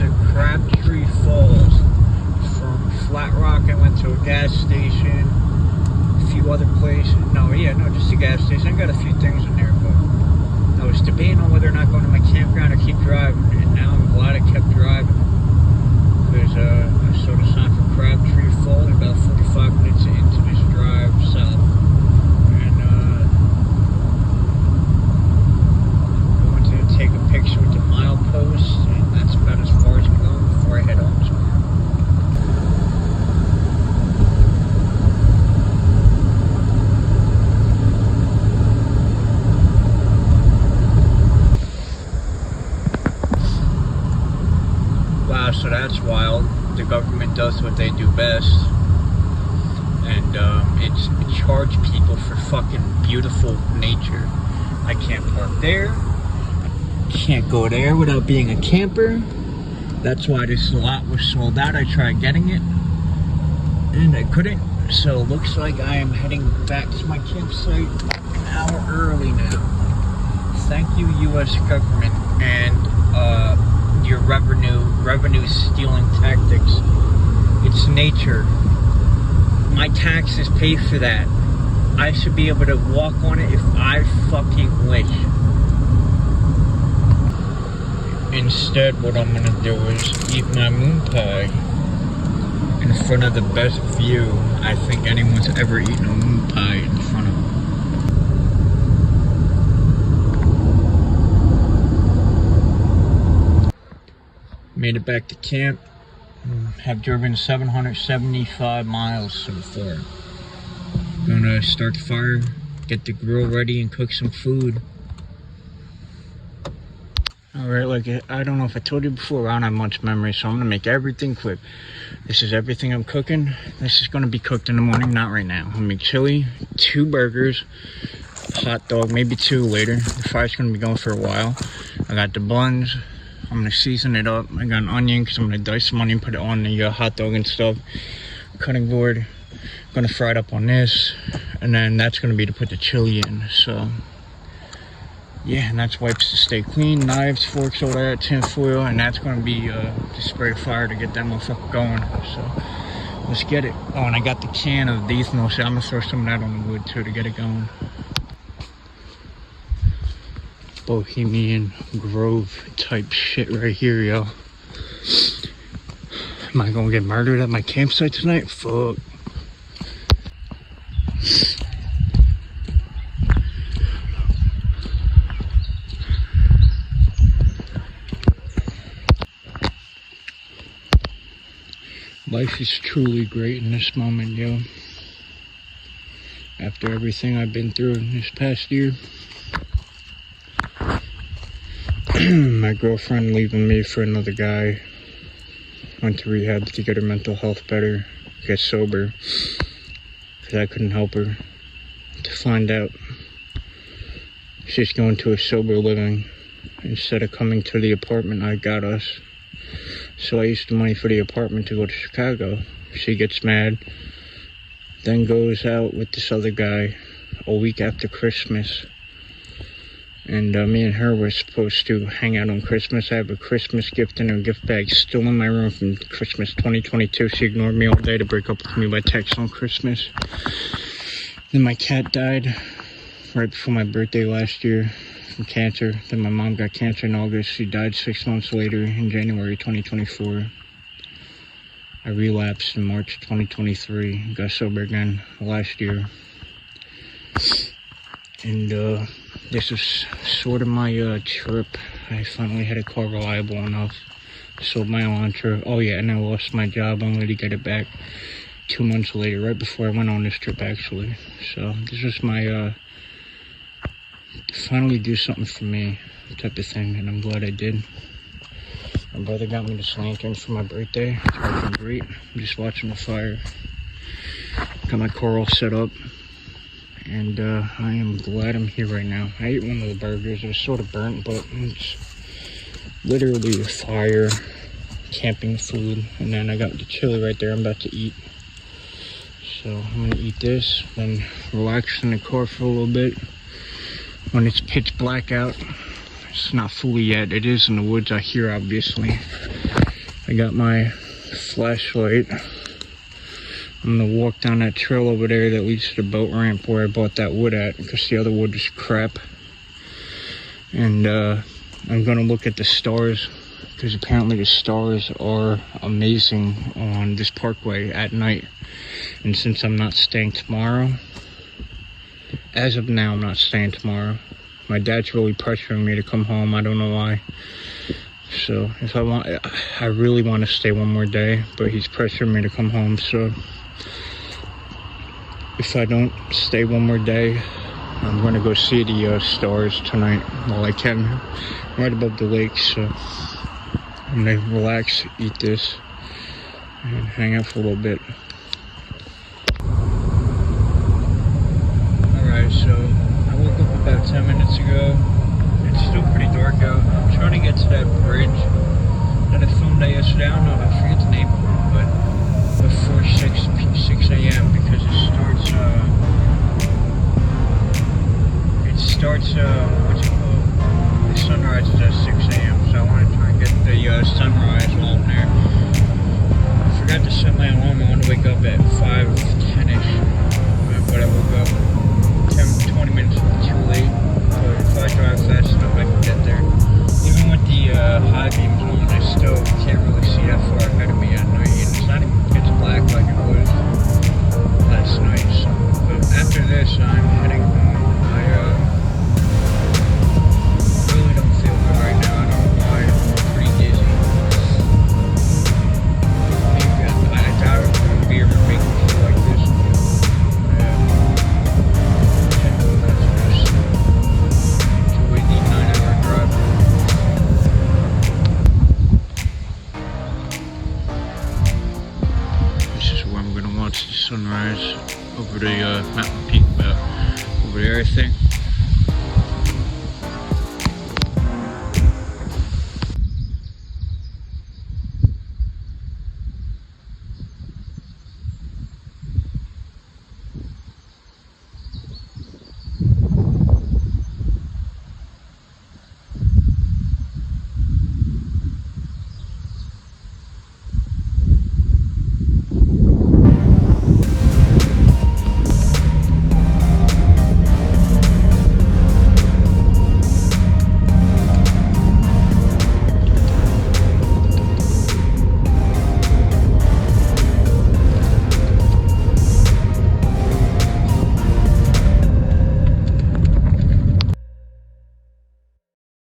to Crabtree Falls. From Flat Rock, I went to a gas station, a few other places. No, just a gas station. I got a few things in there, but I was debating on whether or not going to my campground or keep driving, and now I'm glad I kept driving. Because I saw the sign for Crabtree Falls about 45 minutes into this drive south. And I went to take a picture with the milepost, and that's about as far as I'm going before I head home tomorrow. Wow, so that's wild. The government does what they do best, and it's charge people for fucking beautiful nature. I can't park there, can't go there without being a camper. That's why this lot was sold out. I tried getting it and I couldn't, so it looks like I am heading back to my campsite an hour early now. Thank you, US government, and your revenue stealing tactics. It's nature. My taxes pay for that. I should be able to walk on it if I fucking wish. Instead, what I'm gonna do is eat my moon pie in front of the best view I think anyone's ever eaten a moon pie in front of. Made it back to camp. Have driven 775 miles so far. Gonna start the fire, get the grill ready, and cook some food. Alright, like I don't know if I told you before, I don't have much memory, so I'm gonna make everything quick. This is everything I'm cooking. This is gonna be cooked in the morning, not right now. I'm gonna make chili, 2 burgers, hot dog, maybe 2 later. The fire's gonna be going for a while. I got the buns. I'm gonna season it up. I got an onion because I'm gonna dice some onion, put it on the hot dog and stuff. Cutting board. Gonna fry it up on this, and then that's gonna be to put the chili in. So yeah, and that's wipes to stay clean, knives, forks, all that, tin foil, and that's gonna be to spray fire to get that motherfucker going. So let's get it. Oh, and I got the can of these ethanol, so I'm gonna throw some of that on the wood too to get it going. Bohemian Grove type shit right here, yo. Am I gonna get murdered at my campsite tonight? Fuck. Life is truly great in this moment, yo. After everything I've been through in this past year. My girlfriend leaving me for another guy. Went to rehab to get her mental health better, get sober, because I couldn't help her. To find out she's going to a sober living instead of coming to the apartment I got us. So I used the money for the apartment to go to Chicago. She gets mad, then goes out with this other guy a week after Christmas. And me and her were supposed to hang out on Christmas. I have a Christmas gift in her gift bag still in my room from Christmas 2022. She ignored me all day to break up with me by text on Christmas. Then my cat died right before my birthday last year from cancer. Then my mom got cancer in August. She died 6 months later in January 2024. I relapsed in March 2023. Got sober again last year. And this is sort of my trip. I finally had a car reliable enough. Sold my Elantra. Oh yeah, and I lost my job only to get it back 2 months later, right before I went on this trip actually. So this was my finally do something for me type of thing, and I'm glad I did. My brother got me this lantern for my birthday. It's working great. I'm just watching the fire. Got my coral set up. And I am glad I'm here right now. I ate one of the burgers. It was sort of burnt, but it's literally a fire, camping food. And then I got the chili right there I'm about to eat. So I'm gonna eat this, then relax in the car for a little bit. When it's pitch black out, it's not fully yet. It is in the woods out here, obviously. I got my flashlight. I'm gonna walk down that trail over there that leads to the boat ramp where I bought that wood at, because the other wood is crap. And I'm gonna look at the stars, because apparently the stars are amazing on this parkway at night. And since I'm not staying tomorrow, as of now, I'm not staying tomorrow. My dad's really pressuring me to come home. I don't know why. So if I really want to stay one more day, but he's pressuring me to come home. So if I don't stay one more day, I'm going to go see the stars tonight while I can, right above the lake. So I'm going to relax, eat this, and hang out for a little bit. Alright, so I woke up about 10 minutes ago. It's still pretty dark out. I'm trying to get to that bridge that I filmed at yesterday. I don't know, I forget the name of it, but before 6 a.m. because it starts, what's it called? The sunrise is at 6 a.m. So I want to try and get the sunrise while I'm there. I forgot to set my alarm. I want to wake up at 5:10ish, but I woke up 20 minutes too late. But if I drive fast enough, I can get there. Even with the high beams on, I still can't really see that far ahead of me at night. And it's not even pitch black like it was last night. So, but after this, I'm heading home. I really don't feel good right now. I don't know why. I'm pretty dizzy. I doubt it's going to be able to make me feel like this. Sunrise over the mountain peak over there, I think.